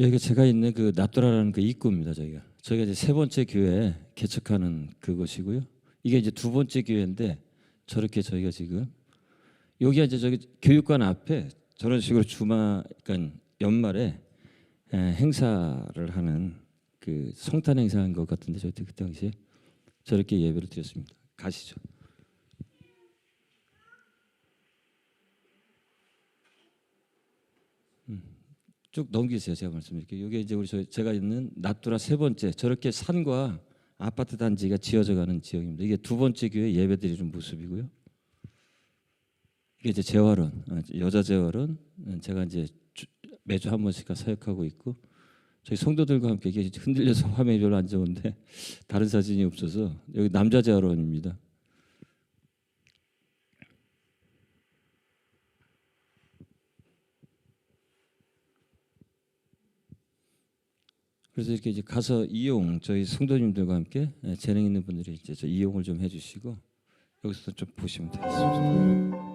여기가 제가 있는 그 납도라라는 그 입구입니다. 저희가 이제 세 번째 교회 개척하는 그곳이고요. 이게 이제 두 번째 교회인데 저렇게 저희가 지금 여기가 이제 저기 교육관 앞에 저런 식으로 그러니까 연말에 행사를 하는 그 성탄 행사인 것 같은데 저희 그 당시에 저렇게 예배를 드렸습니다. 가시죠. 쭉 넘기세요. 제가 말씀드릴게요. 여기 이제 제가 있는 납두라 세 번째 저렇게 산과 아파트 단지가 지어져가는 지역입니다. 이게 두 번째 교회 예배드리는 모습이고요. 이게 이제 재활원, 여자 재활원 제가 이제 매주 한 번씩 사역하고 있고 저희 성도들과 함께 이게 흔들려서 화면이 별로 안 좋은데 다른 사진이 없어서 여기 남자 재활원입니다. 그래서 이렇게 이제 가서 저희 성도님들과 함께 재능 있는 분들이 이제 저 이용을 좀 해주시고 여기서 좀 보시면 되겠습니다.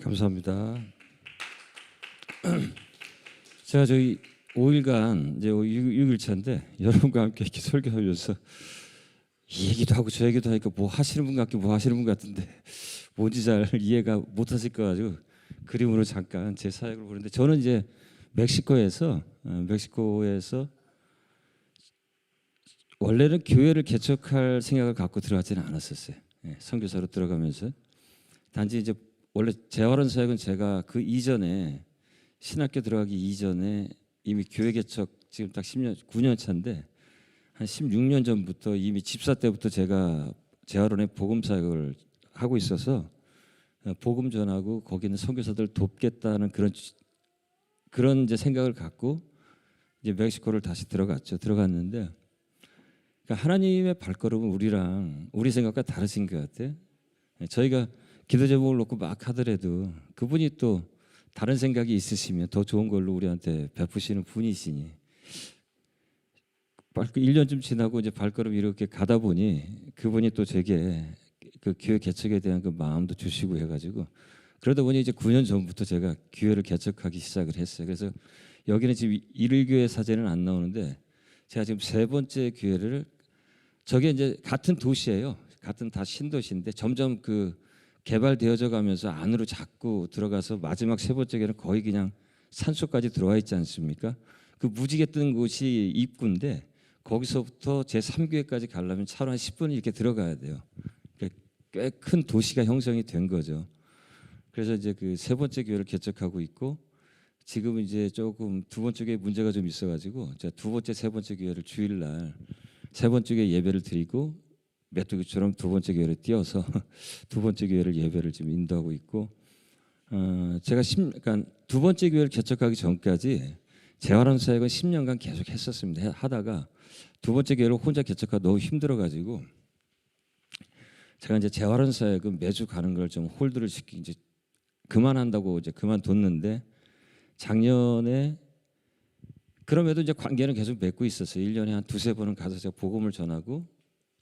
감사합니다. 제가 저희 5일간 이제 6일차인데 여러분과 함께 이렇게 설교하면서 이 얘기도 하고 저 얘기도 하니까 뭐 하시는 분 같긴 뭐 하시는 분 같은데 뭔지 잘 이해가 못 하실 거 가지고 그림으로 잠깐 제 사역을 보는데 저는 이제 멕시코에서 원래는 교회를 개척할 생각을 갖고 들어가지는 않았었어요. 선교사로 들어가면서 단지 이제 원래 재활원 사역은 제가 그 이전에 신학교 들어가기 이전에 이미 교회 개척 지금 딱 9년 차인데 한 16년 전부터 이미 집사 때부터 제가 재활원에 복음 사역을 하고 있어서 복음 전하고 거기는 선교사들 돕겠다는 그런 이제 생각을 갖고 이제 멕시코를 다시 들어갔는데 그러니까 하나님의 발걸음은 우리 생각과 다르신 것 같아요. 저희가 기도 제목을 놓고 막 하더라도 그분이 또 다른 생각이 있으시면 더 좋은 걸로 우리한테 베푸시는 분이시니 1년쯤 지나고 이제 발걸음 이렇게 가다 보니 그분이 또 제게 그 교회 개척에 대한 그 마음도 주시고 해가지고 그러다 보니 이제 9년 전부터 제가 교회를 개척하기 시작을 했어요. 그래서 여기는 지금 일교회 사제는 안 나오는데 제가 지금 세 번째 교회를 저게 이제 같은 도시예요. 같은 다 신도시인데 점점 그 개발되어져 가면서 안으로 자꾸 들어가서 마지막 세 번째 교회는 거의 그냥 산속까지 들어와 있지 않습니까? 그 무지개 뜬 곳이 입구인데 거기서부터 제 3교회까지 가려면 차로 한 10분 이렇게 들어가야 돼요. 꽤 큰 도시가 형성이 된 거죠. 그래서 이제 그 세 번째 교회를 개척하고 있고 지금은 이제 조금 두 번째 교회 문제가 좀 있어가지고 제가 두 번째, 세 번째 교회를 주일날 세 번째 교회 예배를 드리고 메뚜기처럼 두 번째 교회를 띄어서 두 번째 교회를 예배를 지금 인도하고 있고 제가 그러니까 두 번째 교회를 개척하기 전까지 재활원 사역은 10년간 계속 했었습니다. 하다가 두 번째 교회를 혼자 개척하기 너무 힘들어가지고 제가 이제 재활원 사역은 매주 가는 걸 좀 홀드를 시키고 이제 그만한다고 이제 그만뒀는데 작년에 그럼에도 이제 관계는 계속 맺고 있었어요. 1년에 한 두세 번은 가서 제가 복음을 전하고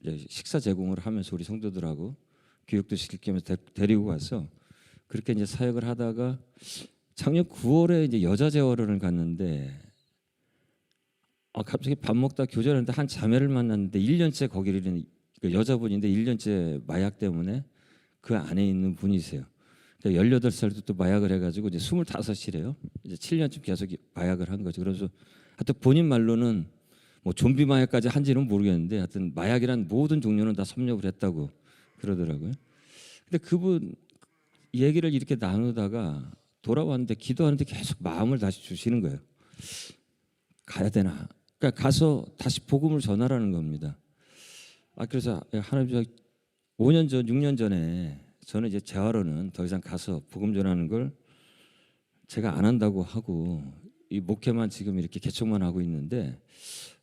이제 식사 제공을 하면서 우리 성도들하고 교육도 시킬 겸 데리고 가서 그렇게 이제 사역을 하다가 작년 9월에 이제 여자 재활원을 갔는데 갑자기 밥 먹다 교제하는데 한 자매를 만났는데 1년째 거기를 여자분인데 1년째 마약 때문에 그 안에 있는 분이세요. 18살도 또 마약을 해가지고 이제 25이래요. 이제 7년쯤 계속 마약을 한 거죠. 그래서 하여튼 본인 말로는 뭐 좀비 마약까지 한지는 모르겠는데 하여튼 마약이란 모든 종류는 다 섭렵을 했다고 그러더라고요. 근데 그분 얘기를 이렇게 나누다가 돌아왔는데 기도하는데 계속 마음을 다시 주시는 거예요. 가야 되나? 그러니까 가서 다시 복음을 전하라는 겁니다. 그래서 하나님 5년 전, 6년 전에 저는 이제 재활원은 더 이상 가서 복음 전하는 걸 제가 안 한다고 하고 이 목회만 지금 이렇게 개척만 하고 있는데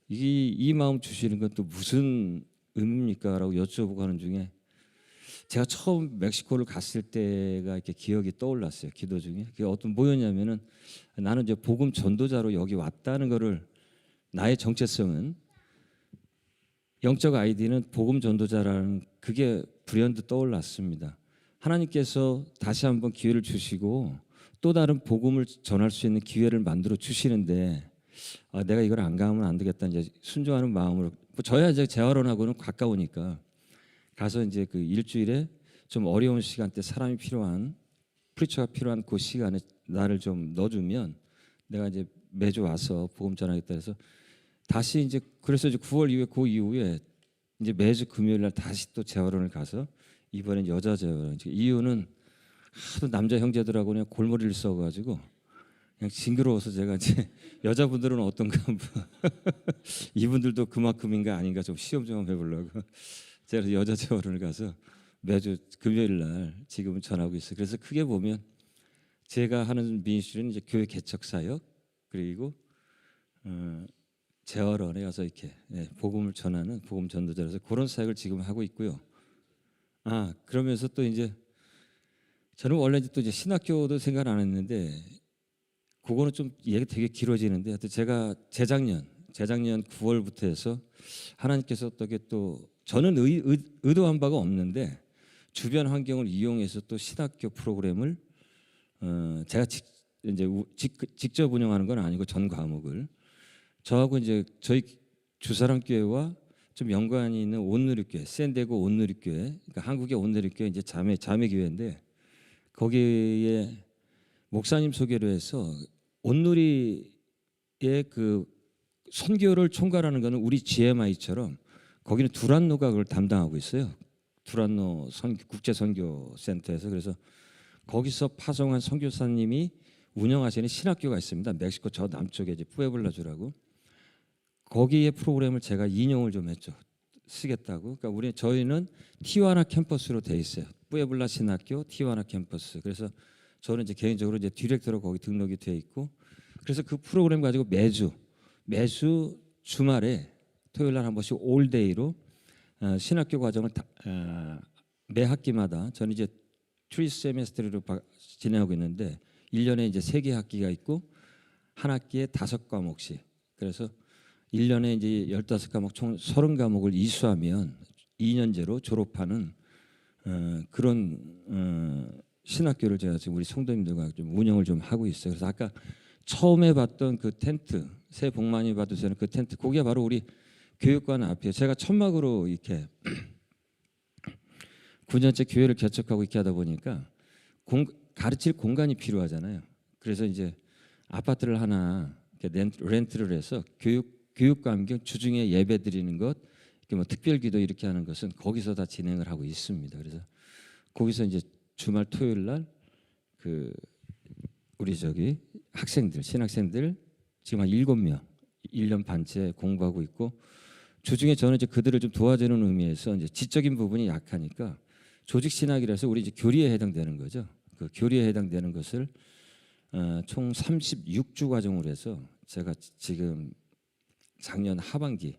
이 마음 주시는 건 또 무슨 의미입니까? 라고 여쭤보고 하는 중에 제가 처음 멕시코를 갔을 때가 이렇게 기억이 떠올랐어요. 기도 중에 그게 어떤 뭐였냐면은 나는 이제 복음 전도자로 여기 왔다는 거를 나의 정체성은 영적 아이디는 복음 전도자라는 그게 불현듯 떠올랐습니다. 하나님께서 다시 한번 기회를 주시고 또 다른 복음을 전할 수 있는 기회를 만들어 주시는데 내가 이걸 안 가면 안 되겠다 이제 순종하는 마음으로 저야 이제 재활원하고는 가까우니까 가서 이제 그 일주일에 좀 어려운 시간대 사람이 필요한 프리처가 필요한 그 시간에 나를 좀 넣어주면 내가 이제 매주 와서 복음 전하겠다 해서 다시 이제 그래서 이제 9월 이후에 그 이후에 이제 매주 금요일 날 다시 또 재활원을 가서 이번엔 여자 재활원. 이유는 하도 남자 형제들하고 그냥 골머리를 써가지고 그냥 징그러워서 제가 이제 여자분들은 어떤가 한번 이분들도 그만큼인가 아닌가 좀 시험 좀 해보려고 제가 여자 재활원을 가서 매주 금요일 날 지금은 전하고 있어요. 그래서 크게 보면 제가 하는 민수는 이제 교회 개척 사역 그리고 재활원에 가서 이렇게 복음을 전하는 복음 전도자라서 그런 사역을 지금 하고 있고요. 그러면서 또 이제 저는 원래 또 이제 신학교도 생각 안 했는데 그거는 좀 얘기 되게 길어지는데 하여튼 제가 재작년 9월부터 해서 하나님께서 어떻게 또 저는 의도한 바가 없는데 주변 환경을 이용해서 또 신학교 프로그램을 제가 직접 운영하는 건 아니고 전 과목을 저하고 이제 저희 주사랑교회와 좀 연관이 있는 온누리교회, 샌디에고 온누리교회, 그러니까 한국의 온누리교회 이제 자매 교회인데 거기에 목사님 소개로 해서 온누리의 그 선교를 총괄하는 거는 우리 GMI처럼 거기는 두란노가 그걸 담당하고 있어요. 두란노 국제 선교 센터에서 그래서 거기서 파송한 선교사님이 운영하시는 신학교가 있습니다. 멕시코 저 남쪽에 이제 푸에블라주라고. 거기에 프로그램을 제가 인용을 좀 했죠. 쓰겠다고. 그러니까 저희는 티와나 캠퍼스로 돼 있어요. 뿌에블라 신학교 티와나 캠퍼스. 그래서 저는 이제 개인적으로 이제 디렉터로 거기 등록이 돼 있고, 그래서 그 프로그램 가지고 매주 주말에 토요일 날 한 번씩 올데이로 신학교 과정을 매 학기마다 저는 이제 트리 세메스터로 진행하고 있는데 1년에 이제 3개 학기가 있고 한 학기에 5과목씩. 그래서 1년에 이제 15과목 총 30과목을 이수하면 2년제로 졸업하는 그런 신학교를 제가 지금 우리 성도님들과 좀 운영을 좀 하고 있어요. 그래서 아까 처음에 봤던 그 텐트, 새해 복 많이 받으시는 그 텐트, 그게 바로 우리 교육관 앞이에요. 제가 천막으로 이렇게 9년째 교회를 개척하고 이렇게 하다 보니까 가르칠 공간이 필요하잖아요. 그래서 이제 아파트를 하나 렌트를 해서 교육 교육감경 주중에 예배 드리는 것, 이렇게 뭐 특별기도 이렇게 하는 것은 거기서 다 진행을 하고 있습니다. 그래서 거기서 이제 주말 토요일 날 그 우리 저기 학생들 신학생들 지금 한 7명 1년 반째 공부하고 있고, 주중에 저는 이제 그들을 좀 도와주는 의미에서 이제 지적인 부분이 약하니까 조직 신학이라서 우리 이제 교리에 해당되는 거죠. 그 교리에 해당되는 것을 총 36주 과정으로 해서 제가 지금 작년 하반기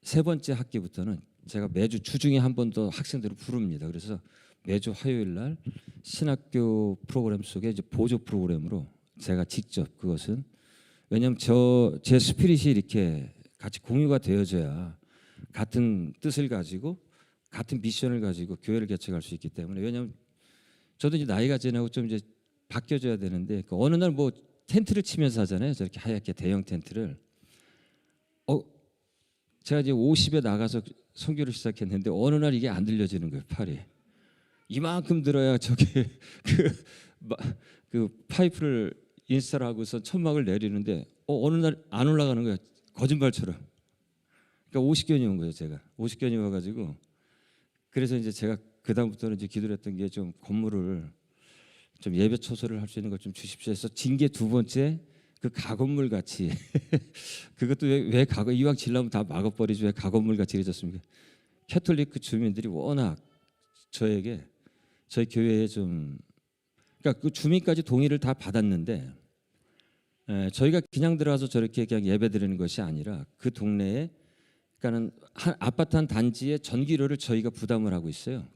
세 번째 학기부터는 제가 매주 주중에 한 번 더 학생들을 부릅니다. 그래서 매주 화요일 날 신학교 프로그램 속에 이제 보조 프로그램으로 제가 직접, 그것은 왜냐하면 제 스피릿이 이렇게 같이 공유가 되어져야 같은 뜻을 가지고 같은 미션을 가지고 교회를 개척할 수 있기 때문에, 왜냐하면 저도 이제 나이가 지나고 좀 이제 바뀌어져야 되는데, 그 어느 날 뭐 텐트를 치면서 하잖아요. 저렇게 하얗게 대형 텐트를. 제가 이제 50에 나가서 선교를 시작했는데 어느 날 이게 안 들려지는 거예요. 팔이 이만큼 들어야 저게 그 파이프를 인스탈 하고서 천막을 내리는데 어느 날 안 올라가는 거예요. 거짓말처럼. 그러니까 50견이 온 거예요. 제가 50견이 와가지고, 그래서 이제 제가 그 다음부터는 이제 기도를 했던 게 좀 건물을 좀 예배 초소를 할 수 있는 걸 좀 주십시오 해서 징계 두 번째, 그 가건물 같이 그것도 왜 가건, 이왕 질라면 다 막아버리지 왜 가건물 같이 이래졌습니까? 캐톨릭 그 주민들이 워낙 저희 교회에 좀, 그러니까 그 주민까지 동의를 다 받았는데 저희가 그냥 들어가서 저렇게 그냥 예배 드리는 것이 아니라 그 동네에, 그러니까는 아파트 한 단지의 전기료를 저희가 부담을 하고 있어요.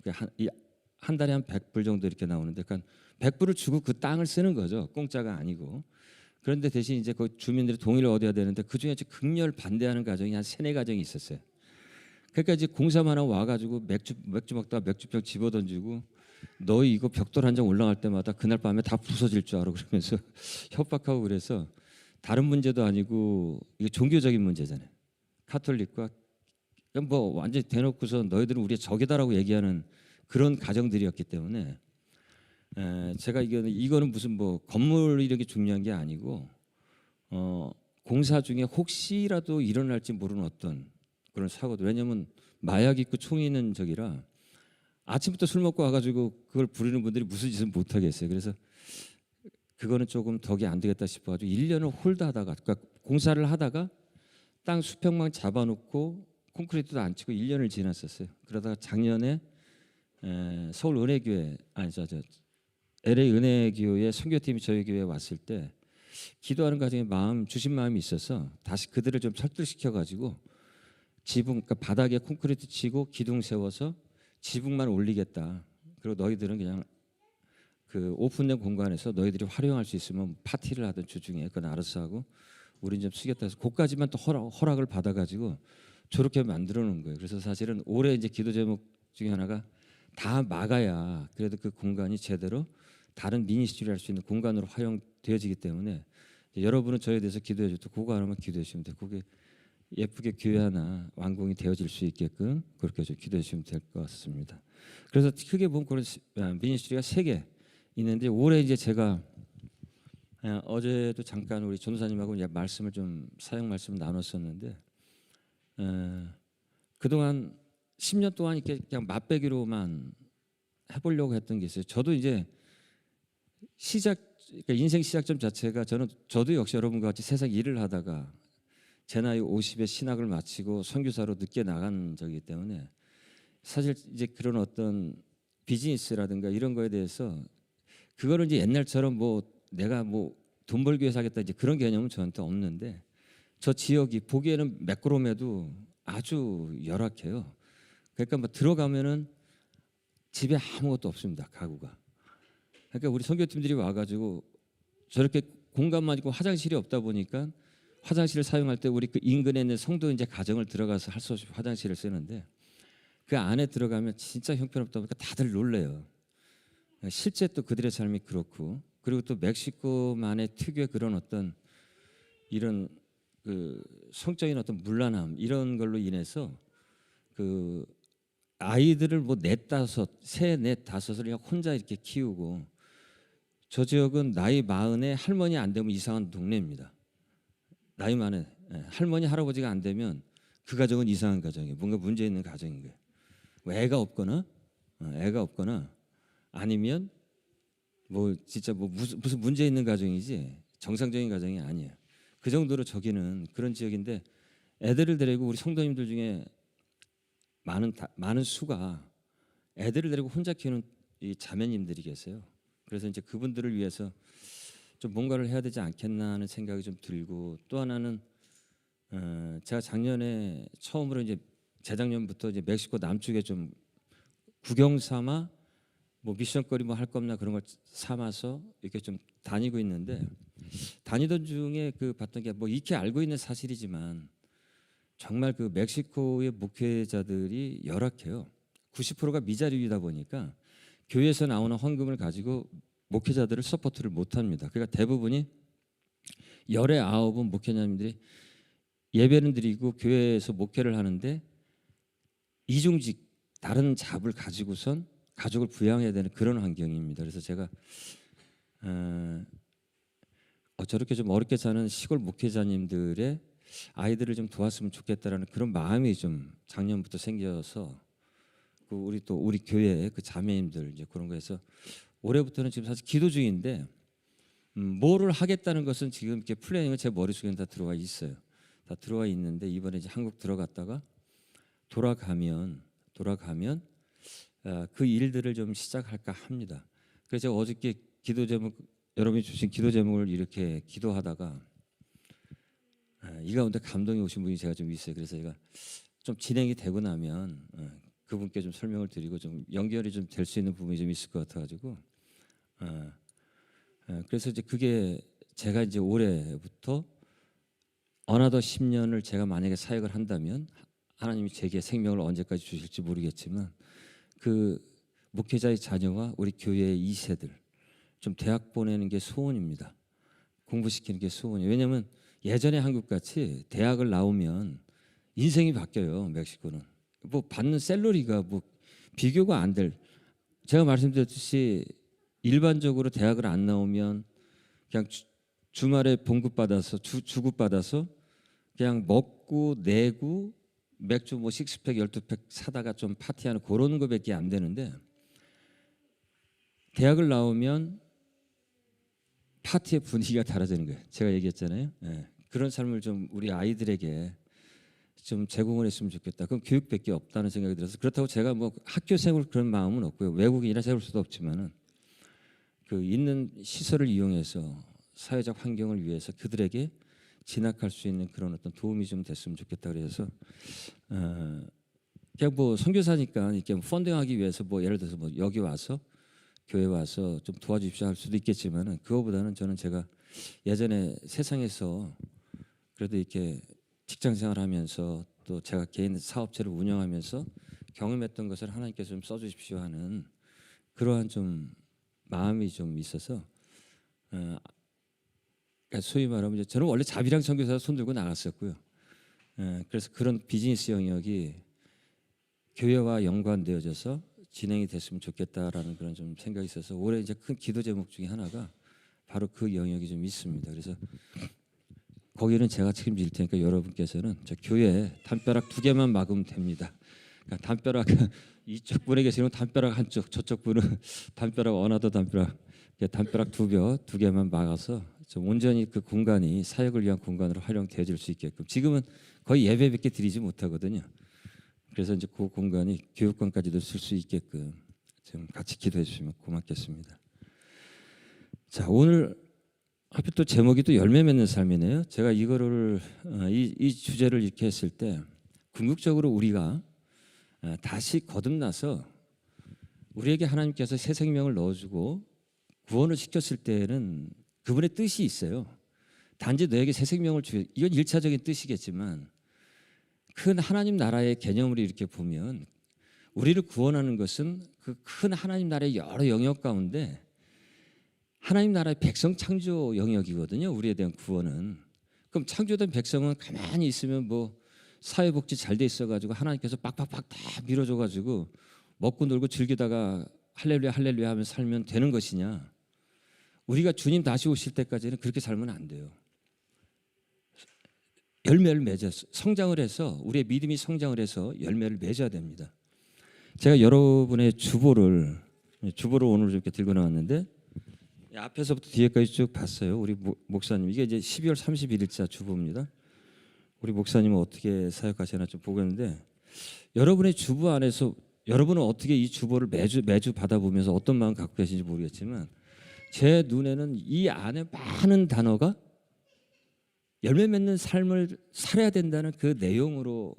한 달에 한 100불 정도 이렇게 나오는데, 그러니까 100불을 주고 그 땅을 쓰는 거죠. 공짜가 아니고. 그런데 대신 이제 그 주민들이 동의를 얻어야 되는데, 그 중에 극렬 반대하는 가정이 한 3-4가정이 있었어요. 그러니까 이제 공사만 하고 와가지고 맥주 먹다가 맥주병 집어던지고, 너희 이거 벽돌 한 장 올라갈 때마다 그날 밤에 다 부서질 줄 알아 그러면서 협박하고, 그래서 다른 문제도 아니고 이게 종교적인 문제잖아요. 카톨릭과 뭐 완전히 대놓고서 너희들은 우리의 적이다라고 얘기하는 그런 가정들이었기 때문에 제가 이거는 무슨 뭐 건물 이렇게 중요한 게 아니고 공사 중에 혹시라도 일어날지 모르는 어떤 그런 사고들, 왜냐하면 마약 있고 총 있는 적이라 아침부터 술 먹고 와가지고 그걸 부리는 분들이 무슨 짓을 못 하겠어요. 그래서 그거는 조금 덕이 안 되겠다 싶어가지고 1년을 홀드하다가, 그러니까 공사를 하다가 땅 수평만 잡아놓고 콘크리트도 안 치고 1년을 지났었어요. 그러다가 작년에 서울 은혜교회, 아니 저 LA 은혜교회 선교팀이 저희 교회에 왔을 때 기도하는 과정에 주신 마음이 있어서 다시 그들을 좀 설득시켜가지고 지붕, 그러니까 바닥에 콘크리트 치고 기둥 세워서 지붕만 올리겠다. 그리고 너희들은 그냥 그 오픈된 공간에서 너희들이 활용할 수 있으면 파티를 하든 주중에 그건 알아서 하고 우린 좀 쓰겠다 해서 그까지만 또 허락을 받아가지고 저렇게 만들어 놓은 거예요. 그래서 사실은 올해 이제 기도 제목 중에 하나가 다 막아야 그래도 그 공간이 제대로 다른 미니스트리를 할 수 있는 공간으로 활용되어지기 때문에, 여러분은 저에 대해서 기도해 주도 그거 하나만 기도해 주시면 돼요. 그게 예쁘게 교회 하나 완공이 되어질 수 있게끔 그렇게 좀 기도해 주시면 될 것 같습니다. 그래서 크게 보면 그런 미니스트리가 3개 있는데, 올해 이제 제가 어제도 잠깐 우리 전도사님하고 말씀을 좀 사역 말씀을 나눴었는데, 그동안 10년 동안 이렇게 그냥 맛배기로만 해보려고 했던 게 있어요. 저도 이제 그러니까 인생 시작점 자체가 저도 역시 여러분과 같이 세상 일을 하다가 제 나이 50에 신학을 마치고 선교사로 늦게 나간 적이기 때문에 사실 이제 그런 어떤 비즈니스라든가 이런 거에 대해서 그거를 이제 옛날처럼 뭐 내가 뭐 돈 벌기 위해서 하겠다 이제 그런 개념은 저한테 없는데, 저 지역이 보기에는 매끄러움에도 아주 열악해요. 그러니까 뭐 들어가면은 집에 아무것도 없습니다. 가구가. 그러니까 우리 선교팀들이 와가지고 저렇게 공간만 있고 화장실이 없다 보니까 화장실을 사용할 때 우리 그 인근에 있는 성도 이제 가정을 들어가서 할 수 없이 화장실을 쓰는데, 그 안에 들어가면 진짜 형편없다 보니까 다들 놀래요. 실제 또 그들의 삶이 그렇고, 그리고 또 멕시코만의 특유의 그런 어떤 이런 그 성적인 어떤 문란함 이런 걸로 인해서 그 아이들을 뭐 셋, 다섯을 그냥 혼자 이렇게 키우고, 저 지역은 나이 40에 할머니 안 되면 이상한 동네입니다. 나이 많은 할머니 할아버지가 안 되면 그 가정은 이상한 가정이에요. 뭔가 문제 있는 가정인 거예요. 뭐 애가 없거나 아니면 뭐 진짜 뭐 무슨 문제 있는 가정이지 정상적인 가정이 아니에요. 그 정도로 저기는 그런 지역인데 애들을 데리고 우리 성도님들 중에 많은 수가 애들을 데리고 혼자 키우는 이 자매님들이 계세요. 그래서 이제 그분들을 위해서 좀 뭔가를 해야 되지 않겠나 하는 생각이 좀 들고 또 하나는 제가 작년에 처음으로 이제 재작년부터 이제 멕시코 남쪽에 좀 구경 삼아 뭐 미션거리 뭐 할 겁나 그런 걸 삼아서 이렇게 좀 다니고 있는데 다니던 중에 그 봤던 게 뭐 익히 알고 있는 사실이지만 정말 그 멕시코의 목회자들이 열악해요. 90%가 미자립이다 보니까 교회에서 나오는 헌금을 가지고 목회자들을 서포트를 못합니다. 그러니까 대부분이 열의 아홉은 목회자님들이 예배는 드리고 교회에서 목회를 하는데 이중직 다른 잡을 가지고선 가족을 부양해야 되는 그런 환경입니다. 그래서 제가 저렇게 좀 어렵게 사는 시골 목회자님들의 아이들을 좀 도왔으면 좋겠다라는 그런 마음이 좀 작년부터 생겨서 그 우리 교회 그 자매님들 이제 그런 거에서 올해부터는 지금 사실 기도 중인데 뭐를 하겠다는 것은 지금 이렇게 플래닝은 제 머릿속에 다 들어와 있어요. 다 들어와 있는데 이번에 이제 한국 들어갔다가 돌아가면 그 일들을 좀 시작할까 합니다. 그래서 제가 어저께 기도 제목 여러분이 주신 기도 제목을 이렇게 기도하다가 이 가운데 감동이 오신 분이 제가 좀 있어요. 그래서 제가 좀 진행이 되고 나면 그분께 좀 설명을 드리고 좀 연결이 좀 될 수 있는 부분이 좀 있을 것 같아가지고 그래서 이제 그게 제가 이제 올해부터 어나더 10년을 제가 만약에 사역을 한다면 하나님이 제게 생명을 언제까지 주실지 모르겠지만 그 목회자의 자녀와 우리 교회의 2세들 좀 대학 보내는 게 소원입니다. 공부시키는 게 소원이에요. 왜냐하면 예전에 한국같이 대학을 나오면 인생이 바뀌어요. 멕시코는 뭐 받는 샐러리가 뭐 비교가 안 될. 제가 말씀드렸듯이 일반적으로 대학을 안 나오면 그냥 주말에 봉급 받아서 주급 받아서 그냥 먹고 내고 맥주 뭐 식스팩 12팩 사다가 좀 파티하는 그런 거밖에 안 되는데 대학을 나오면 파티의 분위기가 달라지는 거예요. 제가 얘기했잖아요. 그런 삶을 좀 우리 아이들에게 좀 제공을 했으면 좋겠다. 그럼 교육밖에 없다는 생각이 들어서 그렇다고 제가 뭐 학교 세울 그런 마음은 없고요. 외국인이라 세울 수도 없지만은 그 있는 시설을 이용해서 사회적 환경을 위해서 그들에게 진학할 수 있는 그런 어떤 도움이 좀 됐으면 좋겠다 그래서 그냥 뭐 선교사니까 이렇게 펀딩하기 위해서 뭐 예를 들어서 뭐 여기 와서 교회 와서 좀 도와주십시오 할 수도 있겠지만은 그거보다는 저는 제가 예전에 세상에서 그래도 이렇게 직장 생활하면서 또 제가 개인 사업체를 운영하면서 경험했던 것을 하나님께서 좀 써주십시오 하는 그러한 좀 마음이 좀 있어서 그러니까 소위 말하면 저는 원래 자비랑 선교사 손들고 나갔었고요. 그래서 그런 비즈니스 영역이 교회와 연관되어져서 진행이 됐으면 좋겠다라는 그런 좀 생각이 있어서 올해 이제 큰 기도 제목 중에 하나가 바로 그 영역이 좀 있습니다. 그래서 거기는 제가 책임질 테니까 여러분께서는 저 교회 담벼락 2개만 막으면 됩니다. 그러니까 담벼락 이쪽 분에 계시는 담벼락 한쪽, 저쪽 분은 담벼락 어나더 담벼락 2개만 막아서 좀 온전히 그 공간이 사역을 위한 공간으로 활용되어질 수 있게끔 지금은 거의 예배밖에 드리지 못하거든요. 그래서 이제 그 공간이 교육관까지도 쓸 수 있게끔 좀 같이 기도해 주시면 고맙겠습니다. 자, 오늘 하필 또 제목이 또 열매 맺는 삶이네요. 제가 이거를 이 주제를 이렇게 했을 때 궁극적으로 우리가 다시 거듭나서 우리에게 하나님께서 새 생명을 넣어주고 구원을 시켰을 때는 그분의 뜻이 있어요. 단지 너에게 새 생명을 주여 이건 1차적인 뜻이겠지만 큰 하나님 나라의 개념으로 이렇게 보면 우리를 구원하는 것은 그 큰 하나님 나라의 여러 영역 가운데 하나님 나라의 백성 창조 영역이거든요. 우리에 대한 구원은. 그럼 창조된 백성은 가만히 있으면 뭐 사회복지 잘 돼 있어가지고 하나님께서 빡빡빡 다 밀어줘가지고 먹고 놀고 즐기다가 할렐루야 할렐루야 하면 살면 되는 것이냐? 우리가 주님 다시 오실 때까지는 그렇게 살면 안 돼요. 열매를 맺어 성장을 해서 우리의 믿음이 성장을 해서 열매를 맺어야 됩니다. 제가 여러분의 주보를 오늘 이렇게 들고 나왔는데 앞에서부터 뒤에까지 쭉 봤어요. 우리 목사님 이게 이제 12월 31일자 주보입니다. 우리 목사님은 어떻게 사역하시나 좀 보고 있는데 여러분의 주보 안에서 여러분은 어떻게 이 주보를 매주 받아보면서 어떤 마음 갖고 계신지 모르겠지만 제 눈에는 이 안에 많은 단어가 열매 맺는 삶을 살아야 된다는 그 내용으로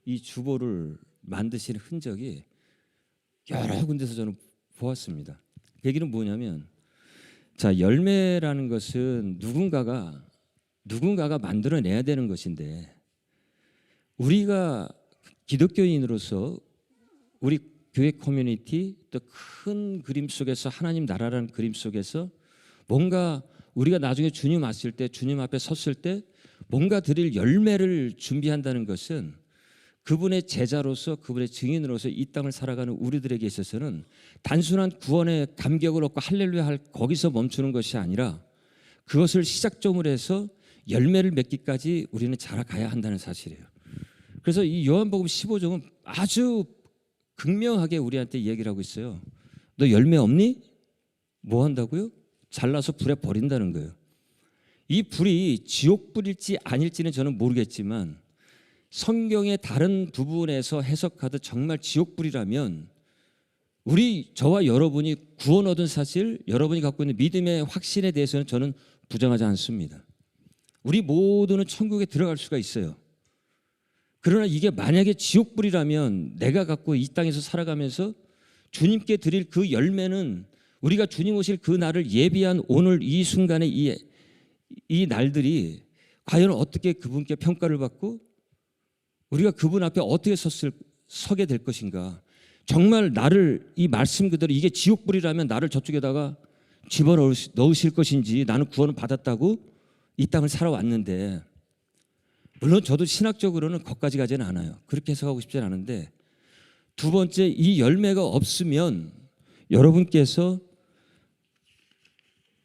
이 주보를 만드신 흔적이 여러 군데서 저는 보았습니다. 그 얘기는 뭐냐면 자, 열매라는 것은 누군가가 만들어내야 되는 것인데 우리가 기독교인으로서 우리 교회 커뮤니티 또 큰 그림 속에서 하나님 나라라는 그림 속에서 뭔가 우리가 나중에 주님 왔을 때 주님 앞에 섰을 때 뭔가 드릴 열매를 준비한다는 것은 그분의 제자로서 그분의 증인으로서 이 땅을 살아가는 우리들에게 있어서는 단순한 구원의 감격을 얻고 할렐루야 할 거기서 멈추는 것이 아니라 그것을 시작점으로 해서 열매를 맺기까지 우리는 자라가야 한다는 사실이에요. 그래서 이 요한복음 15장은 아주 극명하게 우리한테 얘기를 하고 있어요. 너 열매 없니? 뭐 한다고요? 잘라서 불에 버린다는 거예요. 이 불이 지옥불일지 아닐지는 저는 모르겠지만 성경의 다른 부분에서 해석하듯 정말 지옥불이라면 저와 여러분이 구원 얻은 사실, 여러분이 갖고 있는 믿음의 확신에 대해서는 저는 부정하지 않습니다. 우리 모두는 천국에 들어갈 수가 있어요. 그러나 이게 만약에 지옥불이라면 내가 갖고 이 땅에서 살아가면서 주님께 드릴 그 열매는 우리가 주님 오실 그 날을 예비한 오늘 이 순간에 이 날들이 과연 어떻게 그분께 평가를 받고 우리가 그분 앞에 어떻게 서게 될 것인가. 정말 나를 이 말씀 그대로 이게 지옥불이라면 나를 저쪽에다가 집어넣으실 것인지 나는 구원을 받았다고 이 땅을 살아왔는데 물론 저도 신학적으로는 거기까지 가지는 않아요. 그렇게 해석하고 싶지는 않은데 두 번째 이 열매가 없으면 여러분께서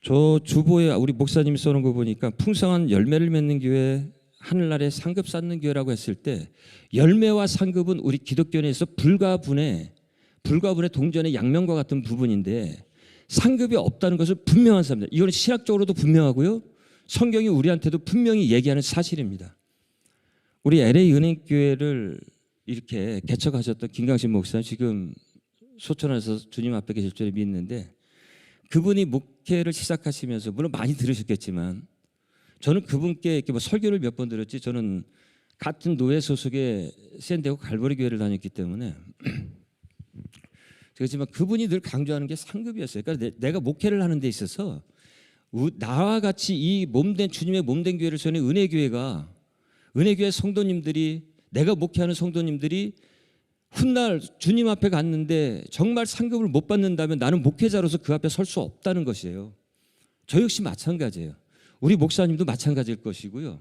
저 주보에 우리 목사님이 써놓은 거 보니까 풍성한 열매를 맺는 교회 하늘나라에 상급 쌓는 교회라고 했을 때 열매와 상급은 우리 기독교인에서 불가분의 동전의 양면과 같은 부분인데 상급이 없다는 것은 분명한 사람입니다. 이거는 신학적으로도 분명하고요. 성경이 우리한테도 분명히 얘기하는 사실입니다. 우리 LA 은행교회를 이렇게 개척하셨던 김강신 목사님 지금 소천에서 주님 앞에 계실 줄 믿는데 그분이 목회를 시작하시면서 물론 많이 들으셨겠지만 저는 그분께 이렇게 설교를 몇 번 들었지 저는 같은 노예 소속의 샌디에고 갈보리 교회를 다녔기 때문에 그렇지만 그분이 늘 강조하는 게 상급이었어요. 그러니까 내가 목회를 하는 데 있어서 나와 같이 이 몸된 주님의 몸된 교회를 세우는 은혜교회 성도님들이 내가 목회하는 성도님들이 훗날 주님 앞에 갔는데 정말 상급을 못 받는다면 나는 목회자로서 그 앞에 설 수 없다는 것이에요. 저 역시 마찬가지예요. 우리 목사님도 마찬가지일 것이고요.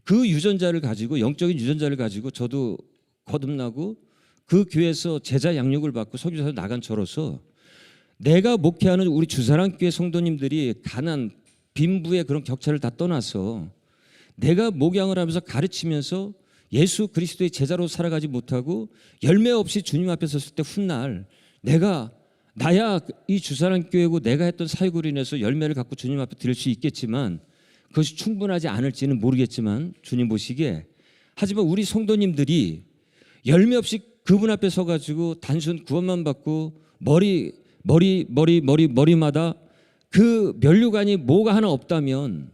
그 유전자를 가지고 영적인 유전자를 가지고 저도 거듭나고 그 교회에서 제자 양육을 받고 선교사로 나간 저로서 내가 목회하는 우리 주사랑교회 성도님들이 가난 빈부의 그런 격차를 다 떠나서 내가 목양을 하면서 가르치면서 예수 그리스도의 제자로 살아가지 못하고 열매 없이 주님 앞에 섰을 때 훗날 나야 이 주사랑교회고 내가 했던 사역으로 인해서 열매를 갖고 주님 앞에 드릴 수 있겠지만 그것이 충분하지 않을지는 모르겠지만 주님 보시기에 하지만 우리 성도님들이 열매 없이 그분 앞에 서가지고 단순 구원만 받고 머리마다 그 면류관이 뭐가 하나 없다면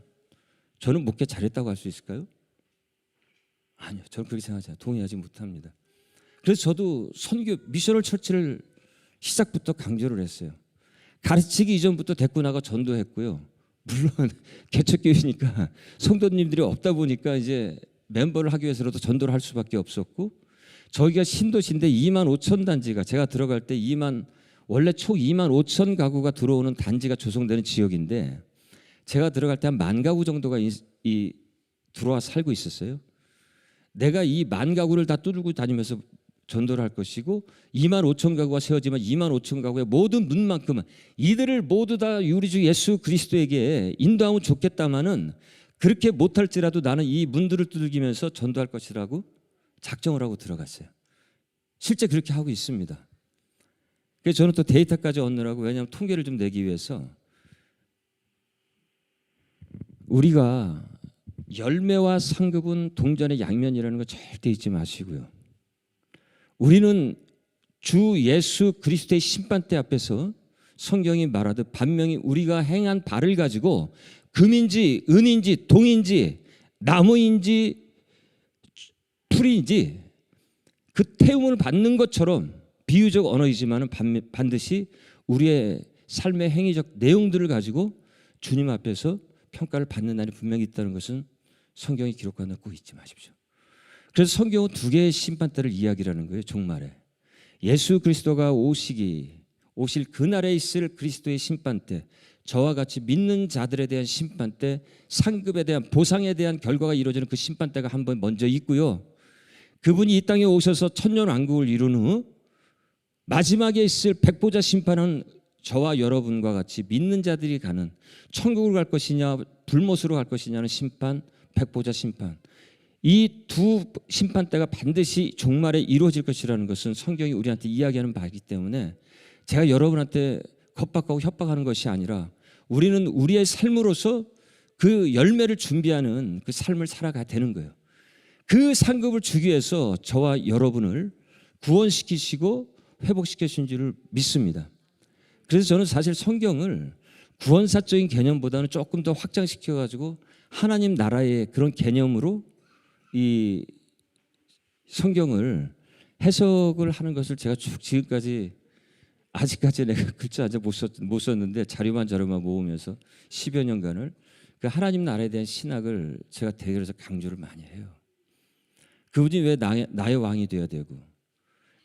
저는 목회 잘했다고 할 수 있을까요? 아니요, 저는 그렇게 생각하지 않아요. 동의하지 못합니다. 그래서 저도 선교 미셔널 처치를 시작부터 강조를 했어요. 가르치기 이전부터 데리고 나가 전도했고요. 물론 개척교회니까 성도님들이 없다 보니까 이제 멤버를 하기 위해서라도 전도를 할 수밖에 없었고 저희가 신도시인데 2만 5천 단지가 제가 들어갈 때 원래 총 2만 5천 가구가 들어오는 단지가 조성되는 지역인데 제가 들어갈 때 한 1만 가구 정도가 들어와 살고 있었어요. 내가 이 1만 가구를 다 뚫고 다니면서 전도를 할 것이고 2만 5천 가구가 세워지면 2만 5천 가구의 모든 문만큼은 이들을 모두 다 우리 주 예수 그리스도에게 인도하면 좋겠다마는 그렇게 못할지라도 나는 이 문들을 두들기면서 전도할 것이라고 작정을 하고 들어갔어요. 실제 그렇게 하고 있습니다. 그래서 저는 또 데이터까지 얻느라고, 왜냐하면 통계를 좀 내기 위해서, 우리가 열매와 상급은 동전의 양면이라는 거 절대 잊지 마시고요. 우리는 주 예수 그리스도의 심판대 앞에서 성경이 말하듯 반명히 우리가 행한 바를 가지고 금인지 은인지 동인지 나무인지 풀인지 그 태움을 받는 것처럼 비유적 언어이지만 반드시 우리의 삶의 행위적 내용들을 가지고 주님 앞에서 평가를 받는 날이 분명히 있다는 것은 성경이 기록하는 거 꼭 잊지 마십시오. 그래서 성경은 두 개의 심판대를 이야기하는 거예요. 종말에 예수 그리스도가 오실 그날에 있을 그리스도의 심판대, 저와 같이 믿는 자들에 대한 심판대, 상급에 대한 보상에 대한 결과가 이루어지는 그 심판대가 한 번 먼저 있고요. 그분이 이 땅에 오셔서 천년왕국을 이룬 후 마지막에 있을 백보자 심판은 저와 여러분과 같이 믿는 자들이 가는 천국을 갈 것이냐 불못으로 갈 것이냐는 심판, 백보자 심판, 이 두 심판대가 반드시 종말에 이루어질 것이라는 것은 성경이 우리한테 이야기하는 바이기 때문에 제가 여러분한테 겁박하고 협박하는 것이 아니라 우리는 우리의 삶으로서 그 열매를 준비하는 그 삶을 살아가야 되는 거예요. 그 상급을 주기 위해서 저와 여러분을 구원시키시고 회복시키신 줄을 믿습니다. 그래서 저는 사실 성경을 구원사적인 개념보다는 조금 더 확장시켜가지고 하나님 나라의 그런 개념으로 이 성경을 해석을 하는 것을 제가 쭉 지금까지 아직까지 내가 글자 한 장 못 썼는데 자료만 모으면서 10여 년간을 그 하나님 나라에 대한 신학을 제가 대결해서 강조를 많이 해요. 그분이 왜 나의 왕이 되어야 되고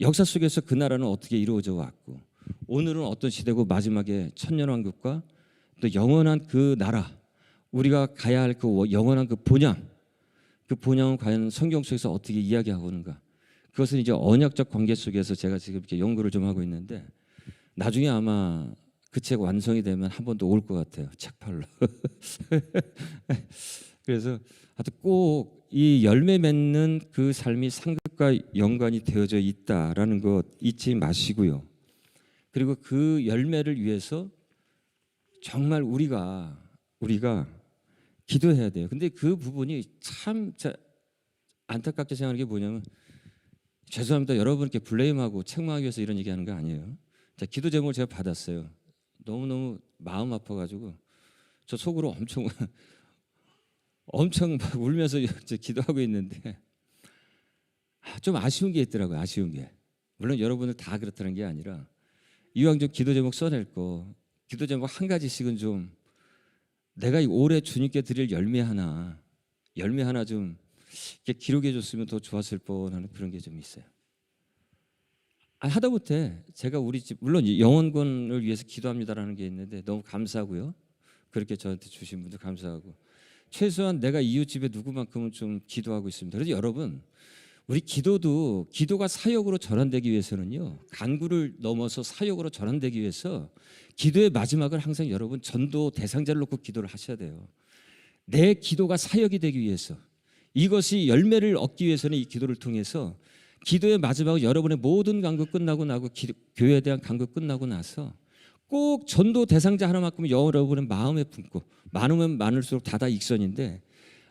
역사 속에서 그 나라는 어떻게 이루어져 왔고 오늘은 어떤 시대고 마지막에 천년왕국과 또 영원한 그 나라, 우리가 가야 할 그 영원한 그 본향은 과연 성경 속에서 어떻게 이야기하고 있는가, 그것은 이제 언약적 관계 속에서 제가 지금 이렇게 연구를 좀 하고 있는데 나중에 아마 그 책 완성이 되면 한 번 더 올 것 같아요. 책 팔러. 그래서 하여튼 꼭 이 열매 맺는 그 삶이 상급과 연관이 되어져 있다라는 것 잊지 마시고요. 그리고 그 열매를 위해서 정말 우리가 기도해야 돼요. 근데 그 부분이 참 안타깝게 생각하는 게 뭐냐면, 죄송합니다. 여러분께 블레임하고 책망하기 위해서 이런 얘기하는 거 아니에요. 자, 기도 제목을 제가 받았어요. 너무너무 마음 아파가지고 저 속으로 엄청 막 울면서 기도하고 있는데 좀 아쉬운 게 있더라고요. 아쉬운 게. 물론 여러분들 다 그렇다는 게 아니라 이왕 좀 기도 제목 써낼 거 기도 제목 한 가지씩은 좀 내가 올해 주님께 드릴 열매 하나 좀 이렇게 기록해 줬으면 더 좋았을 뻔하는 그런 게 좀 있어요. 하다못해 제가 우리 집 물론 영혼권을 위해서 기도합니다라는 게 있는데 너무 감사하고요. 그렇게 저한테 주신 분들 감사하고 최소한 내가 이웃집에 누구만큼은 좀 기도하고 있습니다. 그래서 여러분 우리 기도가 사역으로 전환되기 위해서는요, 간구를 넘어서 사역으로 전환되기 위해서 기도의 마지막을 항상 여러분 전도 대상자를 놓고 기도를 하셔야 돼요. 내 기도가 사역이 되기 위해서, 이것이 열매를 얻기 위해서는 이 기도를 통해서 기도의 마지막은 여러분의 모든 간구 끝나고 나고 교회에 대한 간구 끝나고 나서 꼭 전도 대상자 하나만큼은 여러분의 마음에 품고, 많으면 많을수록 다다 익선인데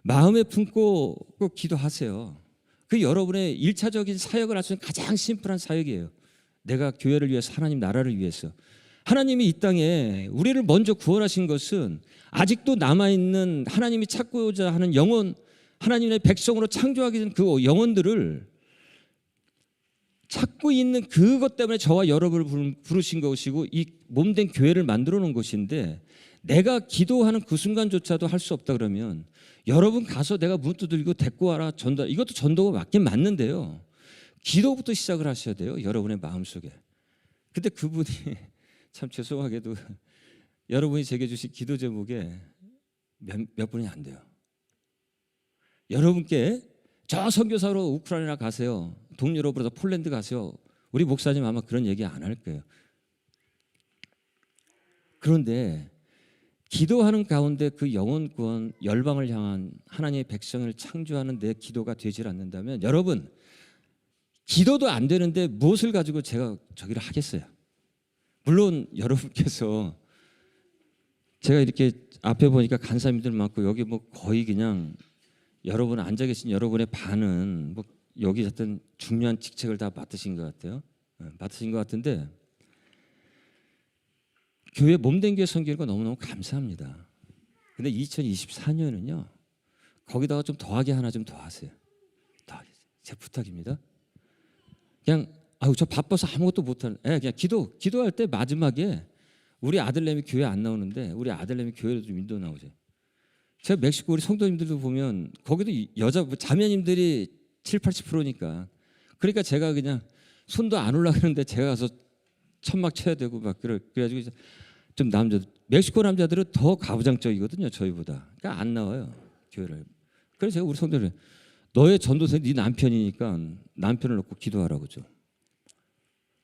마음에 품고 꼭 기도하세요. 그 여러분의 1차적인 사역을 할 수 있는 가장 심플한 사역이에요. 내가 교회를 위해서, 하나님 나라를 위해서. 하나님이 이 땅에 우리를 먼저 구원하신 것은 아직도 남아있는 하나님이 찾고자 하는 영혼, 하나님의 백성으로 창조하기 전 그 영혼들을 찾고 있는 그것 때문에 저와 여러분을 부르신 것이고 이 몸된 교회를 만들어 놓은 것인데, 내가 기도하는 그 순간조차도 할 수 없다 그러면 여러분 가서 내가 문 두들기고 데리고 와라 전도, 이것도 전도가 맞긴 맞는데요, 기도부터 시작을 하셔야 돼요. 여러분의 마음속에. 근데 그분이 참 죄송하게도 여러분이 제게 주신 기도 제목에 몇 분이 안 돼요. 여러분께 저 선교사로 우크라이나 가세요, 동유럽으로 폴란드 가세요, 우리 목사님 아마 그런 얘기 안 할 거예요. 그런데 기도하는 가운데 그 영혼 구원, 열방을 향한 하나님의 백성을 창조하는 내 기도가 되질 않는다면 여러분 기도도 안 되는데 무엇을 가지고 제가 저기를 하겠어요? 물론 여러분께서 제가 이렇게 앞에 보니까 간사님들 많고 여기 뭐 거의 그냥 여러분 앉아 계신 여러분의 반은 뭐 여기 어떤 중요한 직책을 다 맡으신 것 같아요. 맡으신 것 같은데 교회 몸된 교회 섬기는 거 너무너무 감사합니다. 근데 2024년은요 거기다가 좀 더하게 하나 좀 더 하세요. 더하게. 제 부탁입니다. 그냥 아유 저 바빠서 아무것도 못하는 그냥 기도할 때 마지막에 우리 아들내미 교회 안 나오는데 우리 아들내미 교회로 좀 인도 나오세요. 제가 멕시코 우리 성도님들도 보면 거기도 여자 자매님들이 7, 80%니까 그러니까 제가 그냥 손도 안 올라가는데 제가 가서 천막 쳐야 되고 막 그래가지고 좀 멕시코 남자들은 더 가부장적이거든요 저희보다. 그러니까 안 나와요 교회를. 그래서 제가 우리 성도들 너의 전도사는 네 남편이니까 남편을 놓고 기도하라고 죠.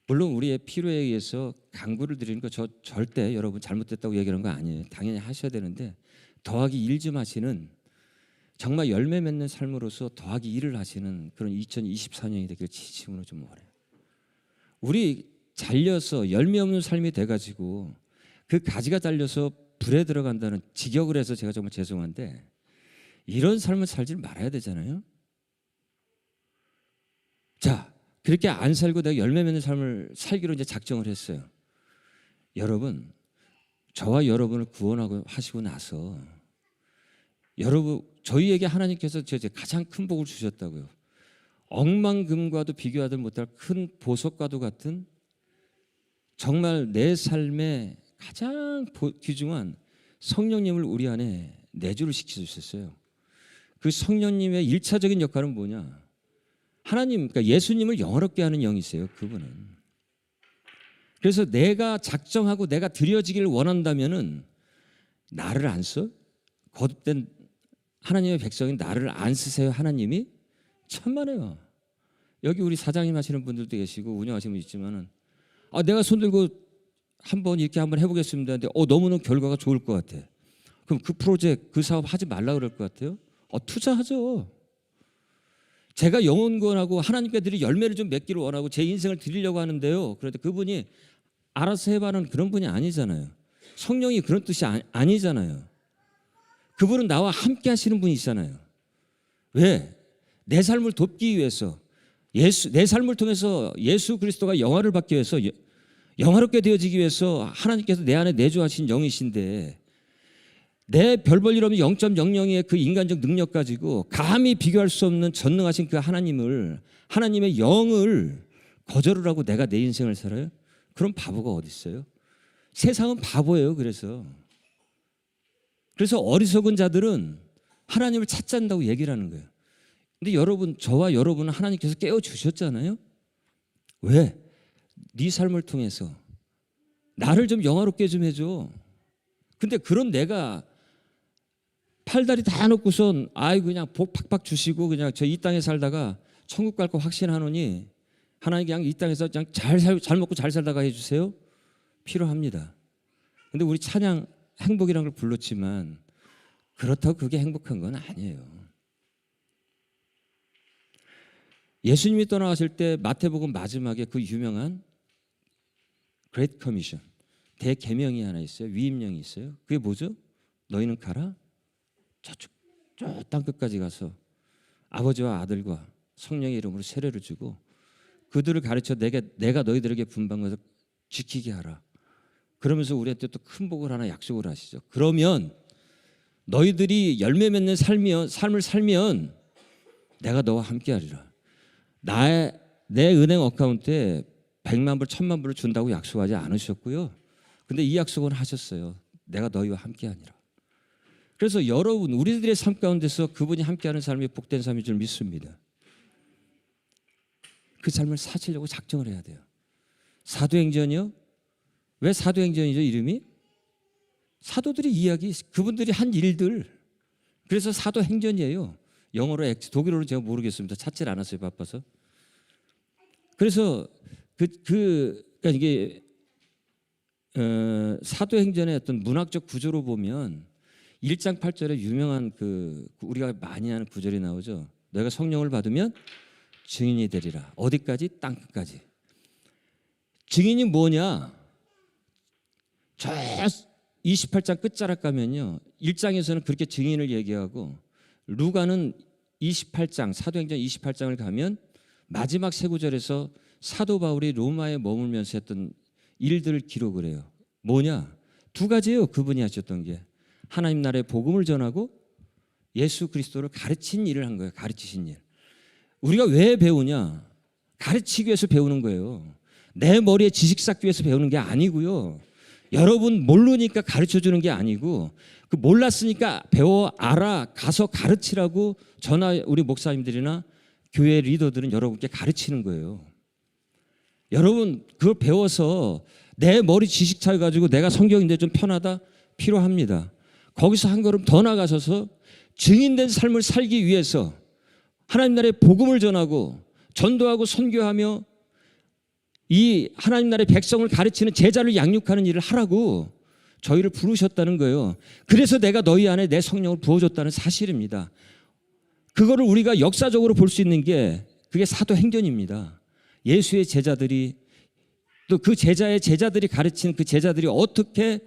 물론 우리의 필요에 의해서 강구를 드리는 거 저 절대 여러분 잘못됐다고 얘기하는 거 아니에요. 당연히 하셔야 되는데 더하기 1 좀 하시는 정말 열매 맺는 삶으로서 더하기 1을 하시는 그런 2024년이 되길 진심으로 좀 원해요. 우리 잘려서 열매 없는 삶이 돼가지고 그 가지가 잘려서 불에 들어간다는 직역을 해서 제가 정말 죄송한데 이런 삶을 살지 말아야 되잖아요. 자, 그렇게 안 살고 내가 열매 맺는 삶을 살기로 이제 작정을 했어요. 여러분, 저와 여러분을 구원하고 하시고 나서 여러분 저희에게 하나님께서 제 가장 큰 복을 주셨다고요. 억만금과도 비교하지 못할 큰 보석과도 같은 정말 내 삶의 가장 귀중한 성령님을 우리 안에 내주를 시켜주셨어요. 그 성령님의 1차적인 역할은 뭐냐? 하나님, 그러니까 예수님을 영화롭게 하는 영이세요. 그분은. 그래서 내가 작정하고 내가 드려지기를 원한다면은 나를 안 써? 거듭된 하나님의 백성인 나를 안 쓰세요. 하나님이 천만에요. 여기 우리 사장님 하시는 분들도 계시고 운영하시는 분 있지만은 내가 손 들고 한번 이렇게 한번 해보겠습니다. 근데 너무너무 결과가 좋을 것 같아. 그럼 그 프로젝트, 그 사업 하지 말라 그럴 것 같아요? 투자하죠. 제가 영혼 구원하고 하나님께 드릴 열매를 좀 맺기를 원하고 제 인생을 드리려고 하는데요. 그런데 그분이 알아서 해봐는 그런 분이 아니잖아요. 성령이 그런 뜻이 아니잖아요. 그분은 나와 함께 하시는 분이잖아요. 왜? 내 삶을 돕기 위해서 내 삶을 통해서 예수 그리스도가 영화를 받기 위해서 영화롭게 되어지기 위해서 하나님께서 내 안에 내주하신 영이신데 내 별 볼 일 없는 0.00의 그 인간적 능력 가지고 감히 비교할 수 없는 전능하신 그 하나님의 영을 거절을 하고 내가 내 인생을 살아요? 그런 바보가 어디 있어요? 세상은 바보예요. 그래서 어리석은 자들은 하나님을 찾잔다고 얘기를 하는 거예요. 근데 여러분, 저와 여러분은 하나님께서 깨워주셨잖아요. 왜? 네 삶을 통해서 나를 좀 영화롭게 좀 해줘. 근데 그런 내가 팔다리 다 놓고선 그냥 복 팍팍 주시고 그냥 저 이 땅에 살다가 천국 갈 거 확신하노니 하나님 그냥 이 땅에서 그냥 잘 먹고 잘 살다가 해주세요. 필요합니다. 근데 우리 찬양 행복이라는 걸 불렀지만 그렇다고 그게 행복한 건 아니에요. 예수님이 떠나가실 때 마태복음 마지막에 그 유명한 Great Commission 대계명이 하나 있어요. 위임령이 있어요. 그게 뭐죠? 너희는 가라. 저쪽 저 땅 끝까지 가서 아버지와 아들과 성령의 이름으로 세례를 주고 그들을 가르쳐 내가 너희들에게 분반 것을 지키게 하라. 그러면서 우리한테 또 큰 복을 하나 약속을 하시죠. 그러면 너희들이 열매 맺는 삶을 살면 내가 너와 함께하리라. 내 은행 어카운트에 100만 불, 1000만 불을 준다고 약속하지 않으셨고요. 근데 이 약속은 하셨어요. 내가 너희와 함께하니라. 그래서 여러분, 우리들의 삶 가운데서 그분이 함께하는 삶이 복된 삶인 줄 믿습니다. 그 삶을 사시려고 작정을 해야 돼요. 사도행전이요? 왜 사도행전이죠? 이름이? 사도들의 이야기, 그분들이 한 일들. 그래서 사도행전이에요. 영어로 독일어로 제가 모르겠습니다. 찾질 않았어요. 바빠서. 그래서 그러니까 이게 사도행전의 어떤 문학적 구조로 보면 1장 8절에 유명한 우리가 많이 하는 구절이 나오죠. 너희가 성령을 받으면 증인이 되리라. 어디까지? 땅 끝까지. 증인이 뭐냐? 저 28장 끝자락 가면요. 1장에서는 그렇게 증인을 얘기하고 루가는 28장 사도행전 28장을 가면 마지막 세 구절에서 사도 바울이 로마에 머물면서 했던 일들을 기록을 해요. 뭐냐? 두 가지예요. 그분이 하셨던 게 하나님 나라의 복음을 전하고 예수 그리스도를 가르친 일을 한 거예요. 가르치신 일. 우리가 왜 배우냐? 가르치기 위해서 배우는 거예요. 내 머리에 지식 쌓기 위해서 배우는 게 아니고요. 여러분 모르니까 가르쳐 주는 게 아니고 그 몰랐으니까 배워 알아 가서 가르치라고 우리 목사님들이나 교회 리더들은 여러분께 가르치는 거예요. 여러분 그걸 배워서 내 머리 지식 차이 가지고 내가 성경인데 좀 편하다 필요합니다. 거기서 한 걸음 더 나가셔서 증인된 삶을 살기 위해서 하나님 나라의 복음을 전하고 전도하고 선교하며 이 하나님 나라의 백성을 가르치는 제자를 양육하는 일을 하라고 저희를 부르셨다는 거예요. 그래서 내가 너희 안에 내 성령을 부어줬다는 사실입니다. 그거를 우리가 역사적으로 볼 수 있는 게 그게 사도행전입니다. 예수의 제자들이 또 그 제자들이 가르친 그 제자들이 어떻게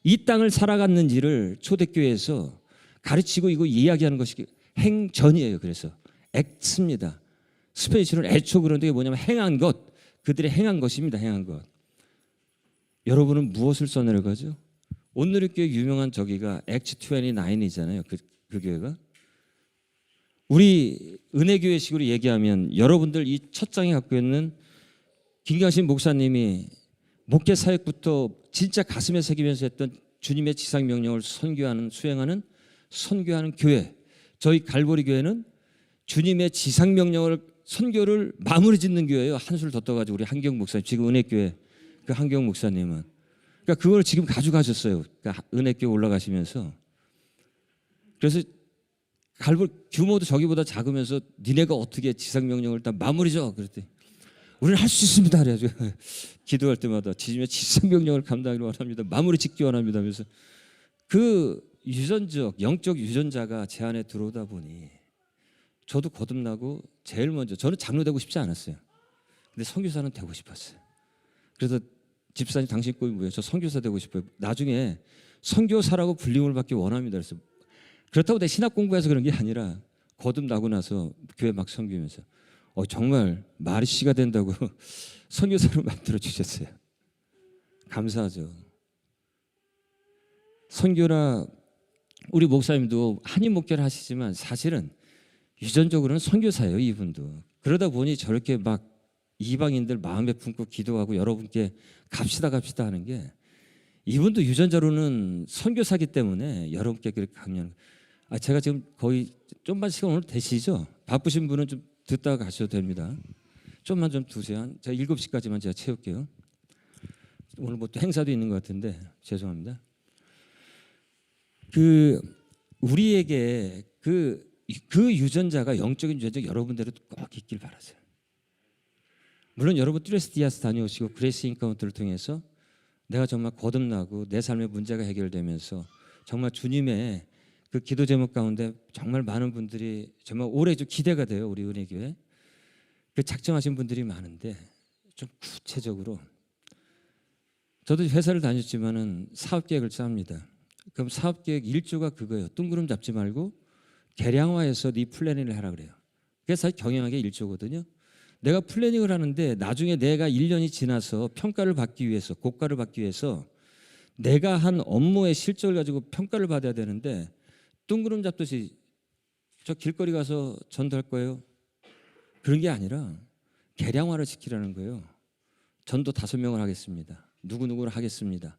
이 땅을 살아갔는지를 초대교회에서 가르치고 이거 이야기하는 것이 행전이에요. 그래서 액트입니다. 스페인어는 애초 그런데 뭐냐면 행한 것, 그들이 행한 것입니다. 행한 것. 여러분은 무엇을 써내려가죠? 온누리교회 유명한 저기가 액트 29이잖아요. 그 교회가. 우리 은혜교회식으로 얘기하면 여러분들 이 첫 장에 갖고 있는 김강신 목사님이 목회 사역부터 진짜 가슴에 새기면서 했던 주님의 지상 명령을 수행하는 선교하는 교회. 저희 갈보리 교회는 주님의 지상 명령을 선교를 마무리 짓는 교회예요. 한술 더 떠가지고 우리 한경 목사님 지금 은혜교회 그 한경 목사님은 그러니까 그걸 지금 가져가셨어요. 그러니까 은혜교회 올라가시면서 그래서 갈보리 규모도 저기보다 작으면서 니네가 어떻게 지상 명령을 다 마무리 져 그랬더니 우리는 할 수 있습니다. 그래가지고 기도할 때마다 주님의 지상 명령을 감당하기 원합니다. 마무리 짓기 원합니다. 하면서 그 유전적 영적 유전자가 제 안에 들어오다 보니 저도 거듭나고 제일 먼저 저는 장로 되고 싶지 않았어요. 근데 선교사는 되고 싶었어요. 그래서 집사님 당신 꿈이 뭐예요? 저 선교사 되고 싶어요. 나중에 선교사라고 불림을 받기 원합니다. 그래서 그렇다고 내 신학 공부해서 그런 게 아니라 거듭나고 나서 교회 막 선교하면서 정말 말이 씨가 된다고 선교사로 만들어 주셨어요. 감사하죠. 선교라 우리 목사님도 한인 목회를 하시지만 사실은 유전적으로는 선교사예요. 이분도. 그러다 보니 저렇게 막 이방인들 마음에 품고 기도하고 여러분께 갑시다 하는 게 이분도 유전자로는 선교사기 때문에 여러분께 그렇게 강연. 제가 지금 거의 좀만 시간 오늘 되시죠? 바쁘신 분은 좀 듣다가 가셔도 됩니다. 좀만 좀 두세요. 제가 7시까지만 제가 채울게요. 오늘 뭐 또 행사도 있는 것 같은데 죄송합니다. 우리에게 그 유전자가 영적인 유전자 여러분들도 꼭 있길 바라세요. 물론 여러분 뚜레스 디아스 다녀오시고 그레이스 인카운트를 통해서 내가 정말 거듭나고 내 삶의 문제가 해결되면서 정말 주님의 그 기도 제목 가운데 정말 많은 분들이 정말 올해 좀 기대가 돼요. 우리 은혜교회 그 작정하신 분들이 많은데 좀 구체적으로 저도 회사를 다녔지만은 사업 계획을 짭니다. 그럼 사업 계획 1조가 그거예요. 뜬구름 잡지 말고 계량화해서 네 플래닝을 하라 그래요. 그게 사실 경영학의 1조거든요. 내가 플래닝을 하는데 나중에 내가 1년이 지나서 평가를 받기 위해서 고가를 받기 위해서 내가 한 업무의 실적을 가지고 평가를 받아야 되는데 뜬구름 잡듯이 저 길거리 가서 전도할 거예요. 그런 게 아니라 계량화를 시키라는 거예요. 전도 5명을 하겠습니다. 누구누구를 하겠습니다.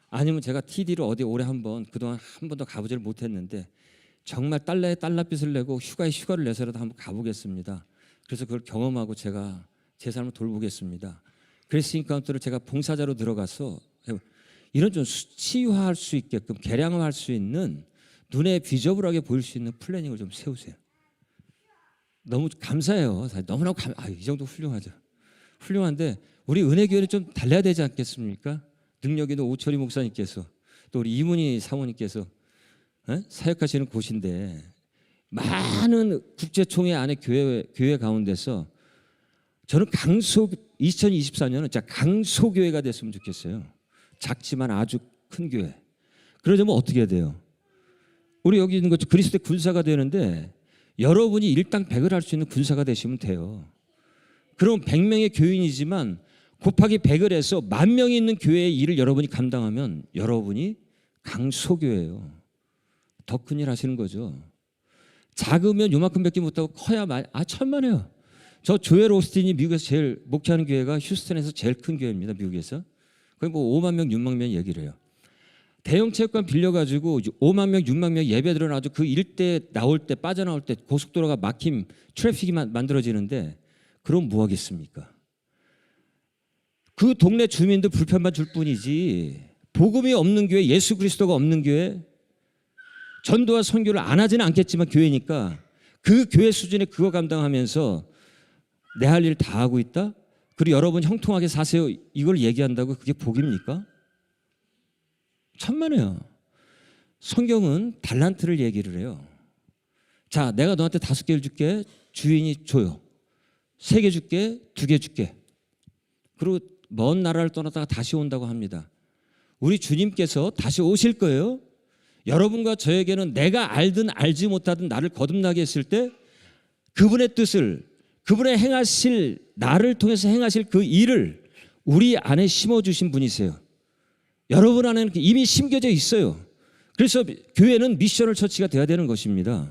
아니면 제가 TD로 어디 올해 그동안 한 번도 가보지를 못했는데 정말 달러에 달러빚을 내고 휴가에 휴가를 내서라도 한번 가보겠습니다. 그래서 그걸 경험하고 제가 제 삶을 돌보겠습니다. 그레이스 인카운트를 제가 봉사자로 들어가서 이런 좀 수치화할 수 있게끔 계량화할 수 있는 눈에 비저블하게 보일 수 있는 플래닝을 좀 세우세요. 너무 감사해요. 너무나 이 정도 훌륭하죠. 훌륭한데 우리 은혜교회는 좀 달라야 되지 않겠습니까? 능력 있는 오철희 목사님께서 또 우리 이문희 사모님께서 사역하시는 곳인데 많은 국제총회 안에 교회 가운데서 저는 2024년은 진짜 강소교회가 됐으면 좋겠어요. 작지만 아주 큰 교회. 그러려면 어떻게 해야 돼요? 우리 여기 있는 것 그리스도의 군사가 되는데 여러분이 일당백을 할 수 있는 군사가 되시면 돼요. 그럼 100명의 교인이지만 곱하기 100을 해서 10,000명이 있는 교회의 일을 여러분이 감당하면 여러분이 강소교회예요. 더 큰일 하시는 거죠. 작으면 요만큼밖에 못하고 커야 천만에요. 저 조엘 오스틴이 미국에서 제일 목회하는 교회가 휴스턴에서 제일 큰 교회입니다. 미국에서. 거의 뭐 5만 명, 6만 명 얘기를 해요. 대형 체육관 빌려가지고 5만 명, 6만 명 예배 들어놔도 그 일대 나올 때 빠져나올 때 고속도로가 막힘 트래픽이 만들어지는데 그럼 뭐 하겠습니까? 그 동네 주민들 불편만 줄 뿐이지 복음이 없는 교회, 예수 그리스도가 없는 교회, 전도와 선교를 안 하지는 않겠지만 교회니까 그 교회 수준에 그거 감당하면서 내 할 일 다 하고 있다? 그리고 여러분 형통하게 사세요. 이걸 얘기한다고 그게 복입니까? 천만에요. 성경은 달란트를 얘기를 해요. 자, 내가 너한테 5개를 줄게. 주인이 줘요. 3개 줄게. 2개 줄게. 그리고 먼 나라를 떠났다가 다시 온다고 합니다. 우리 주님께서 다시 오실 거예요. 여러분과 저에게는 내가 알든 알지 못하든 나를 거듭나게 했을 때 그분의 뜻을, 그분의 행하실, 나를 통해서 행하실 그 일을 우리 안에 심어주신 분이세요. 여러분 안에는 이미 심겨져 있어요. 그래서 교회는 미셔널 처치가 돼야 되는 것입니다.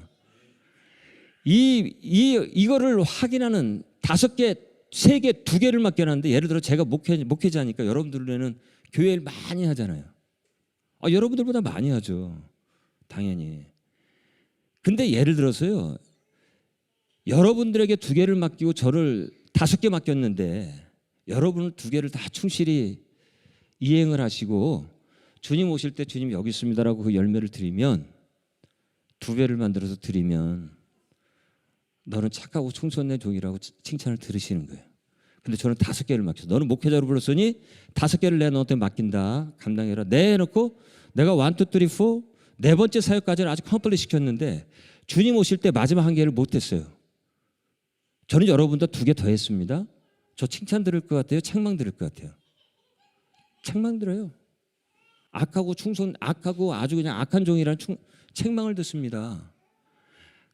이거를 확인하는 5개, 3개, 2개를 맡겨놨는데 예를 들어 제가 목회자니까 여러분들에는 교회를 많이 하잖아요. 여러분들보다 많이 하죠. 당연히. 근데 예를 들어서요. 여러분들에게 2개를 맡기고 저를 5개 맡겼는데 여러분은 2개를 다 충실히 이행을 하시고 주님 오실 때 주님 여기 있습니다라고 그 열매를 드리면 2배를 만들어서 드리면 너는 착하고 충성된 종이라고 칭찬을 들으시는 거예요. 근데 저는 5개를 맡겼어. 너는 목회자로 불렀으니 5개를 내가 너한테 맡긴다. 감당해라. 해놓고 내가 1, 2, 3, 4 4번째 사역까지는 아주 컴플릿 시켰는데 주님 오실 때 마지막 1개를 못했어요. 저는 여러분도 2개 더 했습니다. 저 칭찬 들을 것 같아요? 책망 들을 것 같아요? 책망 들어요. 악하고 아주 그냥 악한 종이라는 책망을 듣습니다.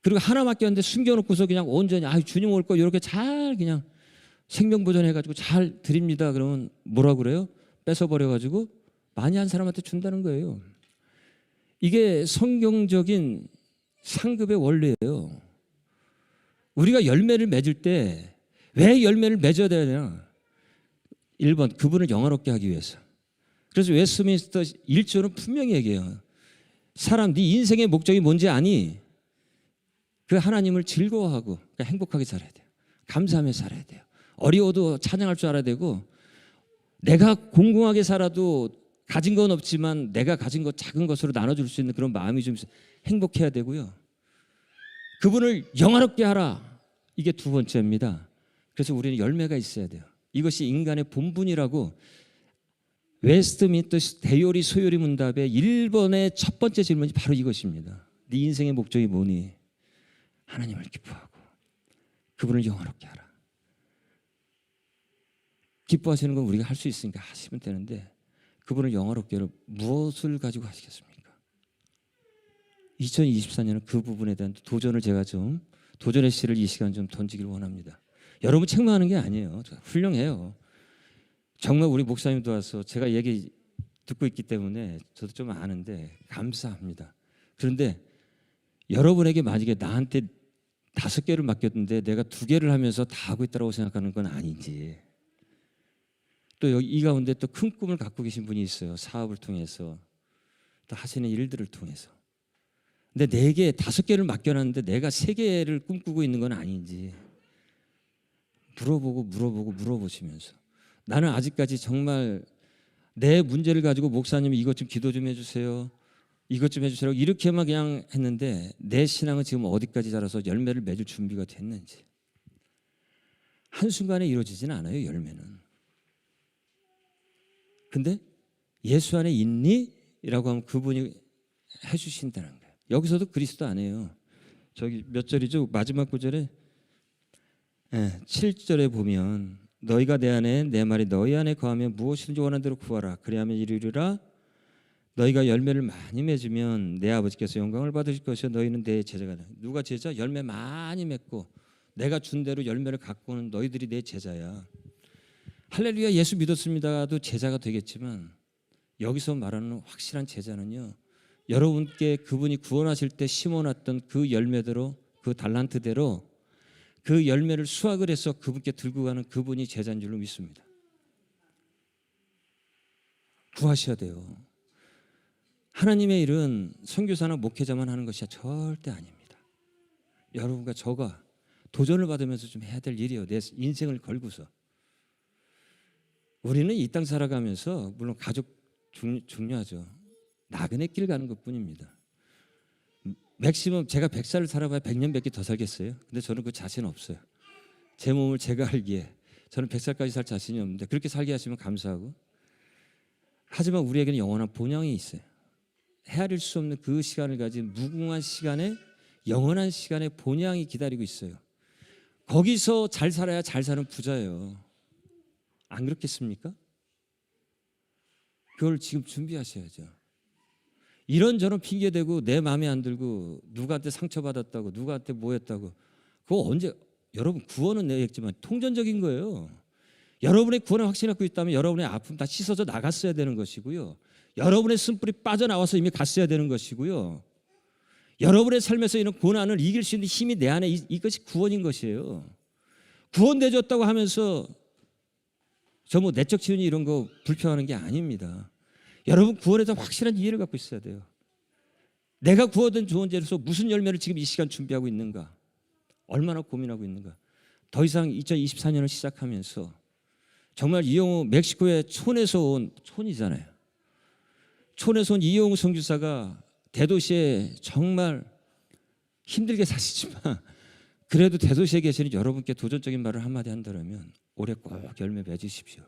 그리고 하나 맡겼는데 숨겨놓고서 그냥 온전히 주님 올 거 이렇게 잘 그냥 생명보존해가지고 잘 드립니다. 그러면 뭐라 그래요? 뺏어버려가지고 많이 한 사람한테 준다는 거예요. 이게 성경적인 상급의 원리예요. 우리가 열매를 맺을 때 왜 열매를 맺어야 되냐? 1번 그분을 영화롭게 하기 위해서. 그래서 웨스트민스터 1조는 분명히 얘기해요. 사람 네 인생의 목적이 뭔지 아니? 그 하나님을 즐거워하고 그러니까 행복하게 살아야 돼요. 감사하며 살아야 돼요. 어려워도 찬양할 줄 알아야 되고 내가 공공하게 살아도 가진 건 없지만 내가 가진 것 작은 것으로 나눠줄 수 있는 그런 마음이 좀 행복해야 되고요. 그분을 영화롭게 하라. 이게 2번째입니다. 그래서 우리는 열매가 있어야 돼요. 이것이 인간의 본분이라고 웨스트민스터 대요리 소요리 문답의 1번의 첫 번째 질문이 바로 이것입니다. 네 인생의 목적이 뭐니? 하나님을 기뻐하고 그분을 영화롭게 하라. 기뻐하시는 건 우리가 할 수 있으니까 하시면 되는데 그분을 영화롭게 하라. 무엇을 가지고 하시겠습니까? 2024년은 그 부분에 대한 도전을 제가 좀 도전의 씨를 이 시간 좀 던지길 원합니다. 여러분 책망하는 게 아니에요. 훌륭해요. 정말 우리 목사님도 와서 제가 얘기 듣고 있기 때문에 저도 좀 아는데 감사합니다. 그런데 여러분에게 만약에 나한테 5개를 맡겼는데 내가 2개를 하면서 다 하고 있다고 생각하는 건 아닌지 또 여기 이 가운데 또 큰 꿈을 갖고 계신 분이 있어요. 사업을 통해서 또 하시는 일들을 통해서. 근데 4개, 5개를 맡겨놨는데 내가 3개를 꿈꾸고 있는 건 아닌지 물어보시면서 나는 아직까지 정말 내 문제를 가지고 목사님 이것 좀 기도 좀 해주세요. 이것 좀 해주세요. 이렇게만 그냥 했는데 내 신앙은 지금 어디까지 자라서 열매를 맺을 준비가 됐는지. 한순간에 이루어지지는 않아요. 열매는. 근데 예수 안에 있니? 라고 하면 그분이 해주신다는 거예요. 여기서도 그리스도 아니에요. 저기 몇 절이죠? 마지막 구절에 7절에 보면 너희가 내 안에 내 말이 너희 안에 거하면 무엇이든지 원하는 대로 구하라. 그리하면 이루리라. 너희가 열매를 많이 맺으면 내 아버지께서 영광을 받으실 것이요 너희는 내 제자가 돼. 누가 제자? 열매 많이 맺고 내가 준 대로 열매를 갖고 오는 너희들이 내 제자야. 할렐루야, 예수 믿었습니다도 제자가 되겠지만 여기서 말하는 확실한 제자는요, 여러분께 그분이 구원하실 때 심어놨던 그 열매대로, 그 달란트대로 그 열매를 수확을 해서 그분께 들고 가는 그분이 제자인 줄로 믿습니다. 구하셔야 돼요. 하나님의 일은 선교사나 목회자만 하는 것이 절대 아닙니다. 여러분과 저가 도전을 받으면서 좀 해야 될 일이에요. 내 인생을 걸고서. 우리는 이 땅 살아가면서 물론 가족 중요하죠. 나그네 길 가는 것뿐입니다. 맥시멈 제가 100살을 살아봐야 100년밖에 더 살겠어요. 근데 저는 그 자신 없어요. 제 몸을 제가 알기에 저는 100살까지 살 자신이 없는데 그렇게 살게 하시면 감사하고, 하지만 우리에게는 영원한 본향이 있어요. 헤아릴 수 없는 그 시간을 가진 무궁한 시간에, 영원한 시간에 본향이 기다리고 있어요. 거기서 잘 살아야 잘 사는 부자예요. 안 그렇겠습니까? 그걸 지금 준비하셔야죠. 이런저런 핑계대고 내 마음에 안 들고 누구한테 상처받았다고 누구한테 뭐 했다고, 그거 언제, 여러분 구원은 내겠지만 통전적인 거예요. 여러분의 구원을 확신을 갖고 있다면 여러분의 아픔 다 씻어져 나갔어야 되는 것이고요. 여러분의 쓴뿌리 빠져나와서 이미 갔어야 되는 것이고요. 여러분의 삶에서 이런 고난을 이길 수 있는 힘이 내 안에 이것이 구원인 것이에요. 구원되졌다고 하면서 저 뭐 내적 지은이 이런 거 불평하는 게 아닙니다. 여러분 구원에 대한 확실한 이해를 갖고 있어야 돼요. 내가 구원된 존재로서 무슨 열매를 지금 이 시간 준비하고 있는가, 얼마나 고민하고 있는가. 더 이상 2024년을 시작하면서 정말 이영호, 멕시코의 촌에서 온, 촌이잖아요, 촌에서 온 이영호 선교사가 대도시에 정말 힘들게 사시지만 그래도 대도시에 계시는 여러분께 도전적인 말을 한마디 한다면 올해 꼭 열매 맺으십시오.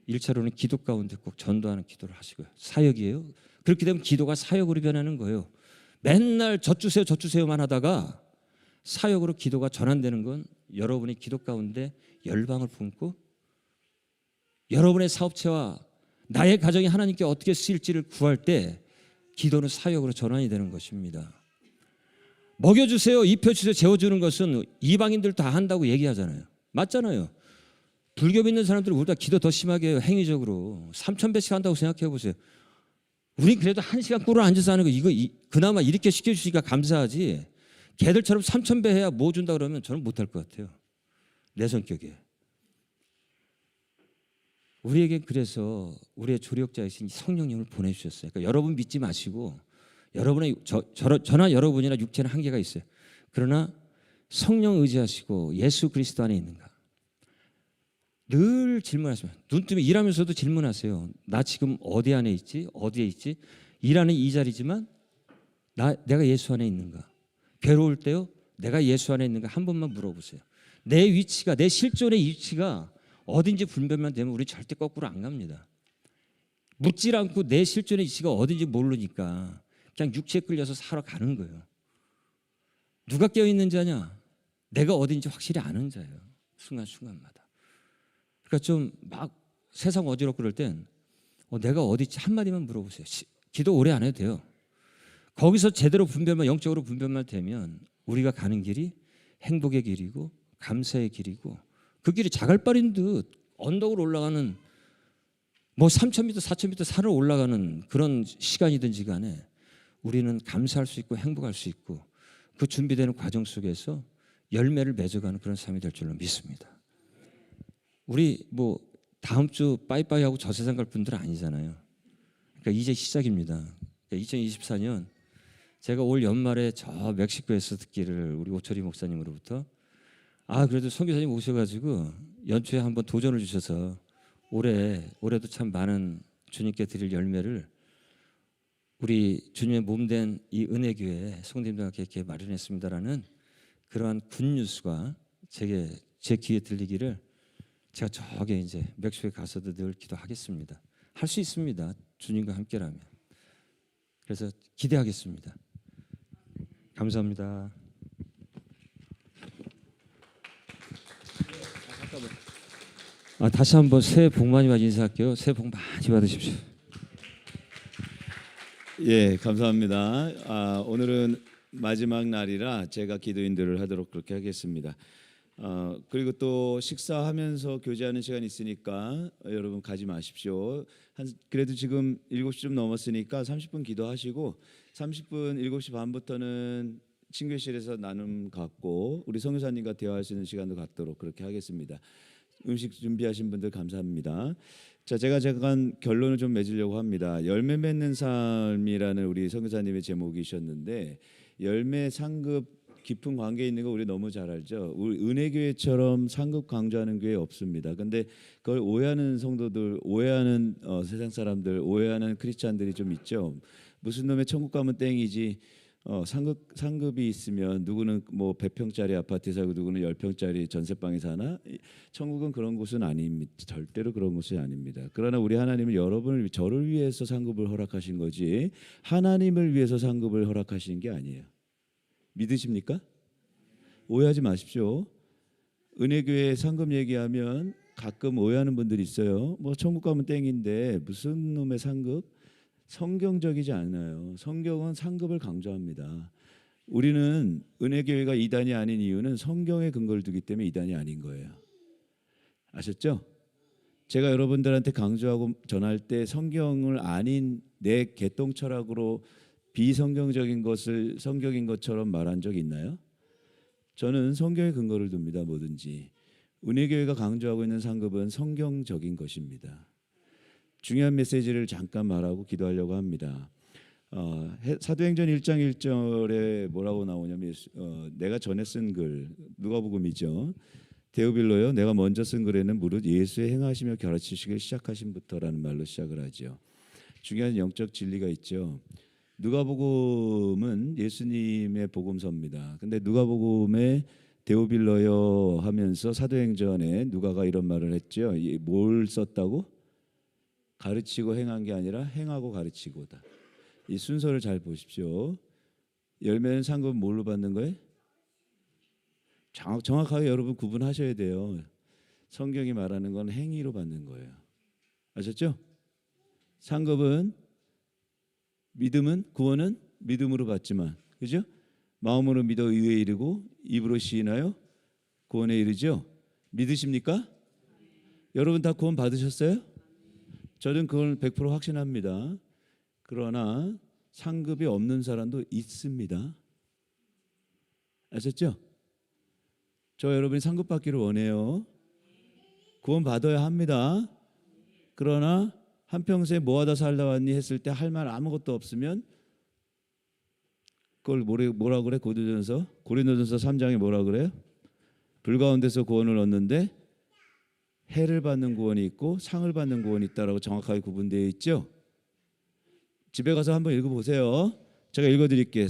1차로는 기도 가운데 꼭 전도하는 기도를 하시고요. 사역이에요. 그렇게 되면 기도가 사역으로 변하는 거예요. 맨날 젖주세요 젖주세요만 하다가 사역으로 기도가 전환되는 건 여러분이 기도 가운데 열방을 품고 여러분의 사업체와 나의 가정이 하나님께 어떻게 쓰일지를 구할 때 기도는 사역으로 전환이 되는 것입니다. 먹여주세요, 입혀주세요, 재워주는 것은 이방인들 다 한다고 얘기하잖아요. 맞잖아요. 불교 믿는 사람들은 우리보다 기도 더 심하게 해요. 행위적으로 3000배씩 한다고 생각해 보세요. 우린 그래도 1시간 꿇어 앉아서 하는 거 이거 그나마 이렇게 시켜주시니까 감사하지, 걔들처럼 3000배 해야 뭐 준다 그러면 저는 못할 것 같아요. 내 성격에. 우리에게 그래서 우리의 조력자이신 성령님을 보내주셨어요. 그러니까 여러분 믿지 마시고, 여러분의 저나 여러분이나 육체는 한계가 있어요. 그러나 성령 의지하시고 예수 그리스도 안에 있는가 늘 질문하시면, 눈 뜨면 일하면서도 질문하세요. 나 지금 어디 안에 있지? 어디에 있지? 일하는 이 자리지만 내가 예수 안에 있는가? 괴로울 때요, 내가 예수 안에 있는가? 한 번만 물어보세요. 내 위치가, 내 실존의 위치가 어딘지 분별만 되면 우리 절대 거꾸로 안 갑니다. 묻질 않고 내 실존의 위치가 어딘지 모르니까 그냥 육체에 끌려서 살아가는 거예요. 누가 깨어있는 자냐? 내가 어딘지 확실히 아는 자예요. 순간순간마다. 그러니까 좀 막 세상 어지럽고 그럴 땐 내가 어디 있지 한마디만 물어보세요. 기도 오래 안 해도 돼요. 거기서 제대로 분별만, 영적으로 분별만 되면 우리가 가는 길이 행복의 길이고 감사의 길이고, 그 길이 자갈바린 듯 언덕으로 올라가는, 뭐 3000m 4000m 산을 올라가는 그런 시간이든지 간에 우리는 감사할 수 있고 행복할 수 있고 그 준비되는 과정 속에서 열매를 맺어가는 그런 삶이 될 줄로 믿습니다. 우리 뭐 다음 주 빠이빠이 하고 저 세상 갈 분들은 아니잖아요. 그러니까 이제 시작입니다. 그러니까 2024년 제가 올 연말에 저 멕시코에서 듣기를 우리 오철이 목사님으로부터, 그래도 선교사님 오셔가지고 연초에 한번 도전을 주셔서 올해도 참 많은 주님께 드릴 열매를 우리 주님의 몸된 이 은혜교회 성도님들과 이렇게 마련했습니다라는 그러한 굿뉴스가 제 귀에 들리기를 제가 저기 이제 멕시코에 가서도 늘 기도하겠습니다. 할 수 있습니다. 주님과 함께라면. 그래서 기대하겠습니다. 감사합니다. 다시 한번 새해 복 많이 받으 인사할게요. 새해 복 많이 받으십시오. 예, 감사합니다. 오늘은 마지막 날이라 제가 기도인들을 하도록 그렇게 하겠습니다. 그리고 또 식사하면서 교제하는 시간이 있으니까 여러분 가지 마십시오. 그래도 지금 7시 좀 넘었으니까 30분 기도하시고 30분 7시 반부터는 친교실에서 나눔 갖고 우리 선교사님과 대화할 수 있는 시간도 갖도록 그렇게 하겠습니다. 음식 준비하신 분들 감사합니다. 자, 제가 잠깐 결론을 좀 맺으려고 합니다. 열매 맺는 삶이라는 우리 선교사님의 제목이셨는데 열매 상급 깊은 관계에 있는 거 우리 너무 잘 알죠. 우리 은혜교회처럼 상급 강조하는 교회 없습니다. 근데 그걸 오해하는 성도들, 오해하는 세상 사람들, 오해하는 크리스찬들이 좀 있죠. 무슨 놈의 천국 가면 땡이지. 상급이 있으면 누구는 뭐 100평짜리 아파트에 살고 누구는 10평짜리 전세방에 사나? 천국은 그런 곳은 아닙니다. 절대로 그런 곳이 아닙니다. 그러나 우리 하나님은 여러분을 저를 위해서 상급을 허락하신 거지 하나님을 위해서 상급을 허락하신 게 아니에요. 믿으십니까? 오해하지 마십시오. 은혜교회 상급 얘기하면 가끔 오해하는 분들이 있어요. 뭐 천국 가면 땡인데 무슨 놈의 상급? 성경적이지 않아요. 성경은 상급을 강조합니다. 우리는 은혜교회가 이단이 아닌 이유는 성경에 근거를 두기 때문에 이단이 아닌 거예요. 아셨죠? 제가 여러분들한테 강조하고 전할 때 성경을 아닌 내 개똥 철학으로 비성경적인 것을 성경인 것처럼 말한 적 있나요? 저는 성경에 근거를 둡니다. 뭐든지. 은혜교회가 강조하고 있는 상급은 성경적인 것입니다. 중요한 메시지를 잠깐 말하고 기도하려고 합니다. 사도행전 1장 1절에 뭐라고 나오냐면 내가 전에 쓴 글 누가복음이죠. 데오빌로요 내가 먼저 쓴 글에는 무릇 예수의 행하시며 가르치시길 시작하신부터라는 말로 시작을 하죠. 중요한 영적 진리가 있죠. 누가복음은 예수님의 복음서입니다. 근데 누가복음에 데오빌로요 하면서 사도행전에 누가가 이런 말을 했죠. 뭘 썼다고? 가르치고 행한 게 아니라 행하고 가르치고다. 이 순서를 잘 보십시오. 열매는 상급은 뭘로 받는 거예요? 정확하게 여러분 구분하셔야 돼요. 성경이 말하는 건 행위로 받는 거예요. 아셨죠? 상급은 믿음은 구원은 믿음으로 받지만, 그죠? 마음으로 믿어 의에 이르고 입으로 시인하여 구원에 이르죠. 믿으십니까? 여러분 다 구원 받으셨어요? 저는 그걸 100% 확신합니다. 그러나 상급이 없는 사람도 있습니다. 아셨죠? 저 여러분이 상급 받기를 원해요. 구원 받아야 합니다. 그러나 한평생 뭐하다 살다 왔니 했을 때 할 말 아무것도 없으면 그걸 뭐라 그래? 고린도전서 3장에 뭐라 그래요? 불 가운데서 구원을 얻는데 해를 받는 구원이 있고 상을 받는 구원이 있다라고 정확하게 구분되어 있죠. 집에 가서 한번 읽어보세요. 제가 읽어드릴게요.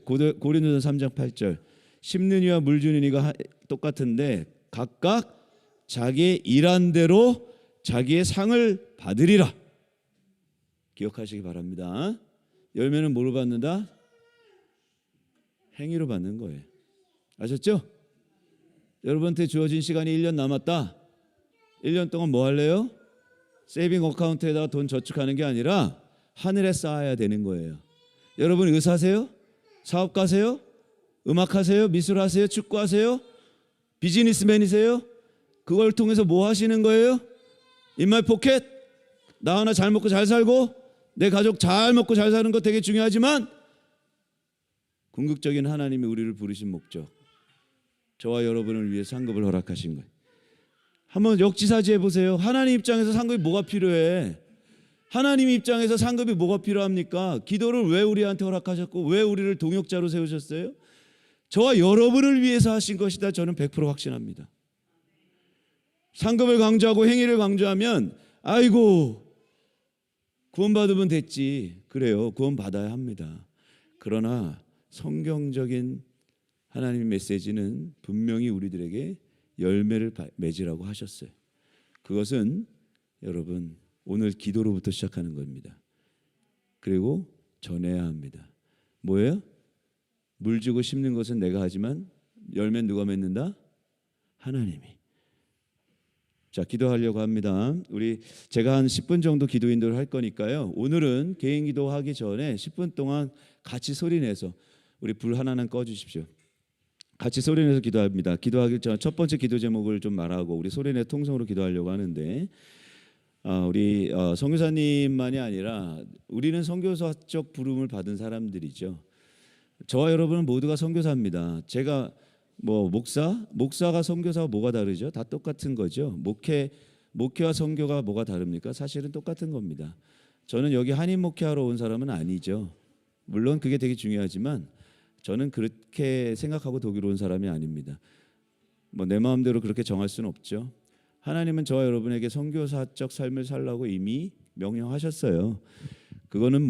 고린도전서 3장 8절 심는 이와 물 주는 이가 똑같은데 각각 자기의 일한 대로 자기의 상을 받으리라. 기억하시기 바랍니다. 열매는 뭐로 받는다? 행위로 받는 거예요. 아셨죠? 여러분한테 주어진 시간이 1년 남았다. 1년 동안 뭐 할래요? 세이빙 어카운트에다가 돈 저축하는 게 아니라 하늘에 쌓아야 되는 거예요. 여러분 의사세요? 사업가세요? 음악하세요? 미술하세요? 축구하세요? 비즈니스맨이세요? 그걸 통해서 뭐 하시는 거예요? In my pocket? 나 하나 잘 먹고 잘 살고 내 가족 잘 먹고 잘 사는 거 되게 중요하지만 궁극적인 하나님이 우리를 부르신 목적, 저와 여러분을 위해 상급을 허락하신 거예요. 한번 역지사지 해보세요. 하나님 입장에서 상급이 뭐가 필요해? 하나님 입장에서 상급이 뭐가 필요합니까? 기도를 왜 우리한테 허락하셨고 왜 우리를 동역자로 세우셨어요? 저와 여러분을 위해서 하신 것이다. 저는 100% 확신합니다. 상급을 강조하고 행위를 강조하면 아이고 구원받으면 됐지. 그래요. 구원받아야 합니다. 그러나 성경적인 하나님의 메시지는 분명히 우리들에게 열매를 맺으라고 하셨어요. 그것은 여러분 오늘 기도로부터 시작하는 겁니다. 그리고 전해야 합니다. 뭐예요? 물 주고 심는 것은 내가 하지만 열매는 누가 맺는다? 하나님이. 자, 기도하려고 합니다. 제가 한 10분 정도 기도 인도를 할 거니까요. 오늘은 개인 기도하기 전에 10분 동안 같이 소리내서 우리 불 하나는 꺼 주십시오. 같이 소리내서 기도합니다. 기도하기 전 첫 번째 기도 제목을 좀 말하고 우리 소리내 통성으로 기도하려고 하는데, 우리 선교사님만이 아니라 우리는 선교사적 부름을 받은 사람들이죠. 저와 여러분은 모두가 선교사입니다. 제가 목사가 선교사와 뭐가 다르죠? 다 똑같은 거죠. 목회와 선교가 뭐가 다릅니까? 사실은 똑같은 겁니다. 저는 여기 한인 목회하러 온 사람은 아니죠. 물론 그게 되게 중요하지만 저는 그렇게 생각하고 독일 온 사람이 아닙니다. 내 마음대로 그렇게 정할 수는 없죠. 하나님은 저와 여러분에게 선교사적 삶을 살라고 이미 명령하셨어요. 그거는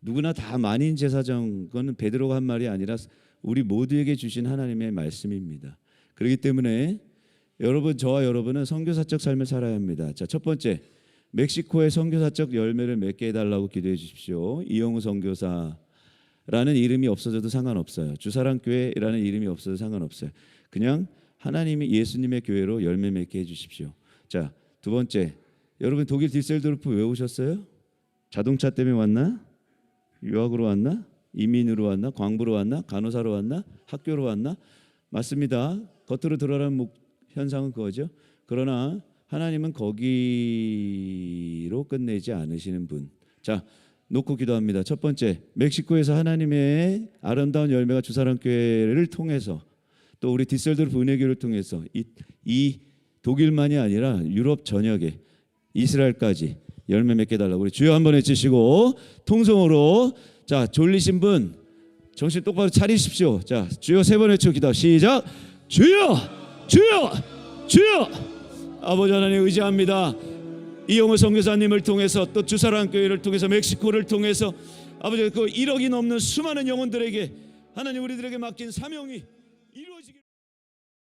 누구나 다 만인 제사장, 그거는 베드로가 한 말이 아니라 우리 모두에게 주신 하나님의 말씀입니다. 그렇기 때문에 저와 여러분은 선교사적 삶을 살아야 합니다. 자, 첫 번째, 멕시코의 선교사적 열매를 맺게 해달라고 기도해 주십시오. 이영우 선교사라는 이름이 없어져도 상관없어요. 주사랑교회라는 이름이 없어도 상관없어요. 그냥 하나님이 예수님의 교회로 열매 맺게 해주십시오. 자, 두 번째, 여러분 독일 디셀도르프 왜 오셨어요? 자동차 때문에 왔나? 유학으로 왔나? 이민으로 왔나? 광부로 왔나? 간호사로 왔나? 학교로 왔나? 맞습니다. 겉으로 드러나는 현상은 그거죠. 그러나 하나님은 거기로 끝내지 않으시는 분. 자, 놓고 기도합니다. 첫 번째, 멕시코에서 하나님의 아름다운 열매가 주사랑교회를 통해서 또 우리 디셀도르프 은혜교를 통해서 이 독일만이 아니라 유럽 전역에 이스라엘까지 열매 맺게 달라고 우리 주여 한번 외치시고 통성으로, 자, 졸리신 분 정신 똑바로 차리십시오. 자, 주여 세 번 외치고 기도 시작. 주여, 주여, 주여. 아버지 하나님 의지합니다. 이영호 선교사님을 통해서 또 주사랑교회를 통해서 멕시코를 통해서 아버지 그 1억이 넘는 수많은 영혼들에게 하나님 우리들에게 맡긴 사명이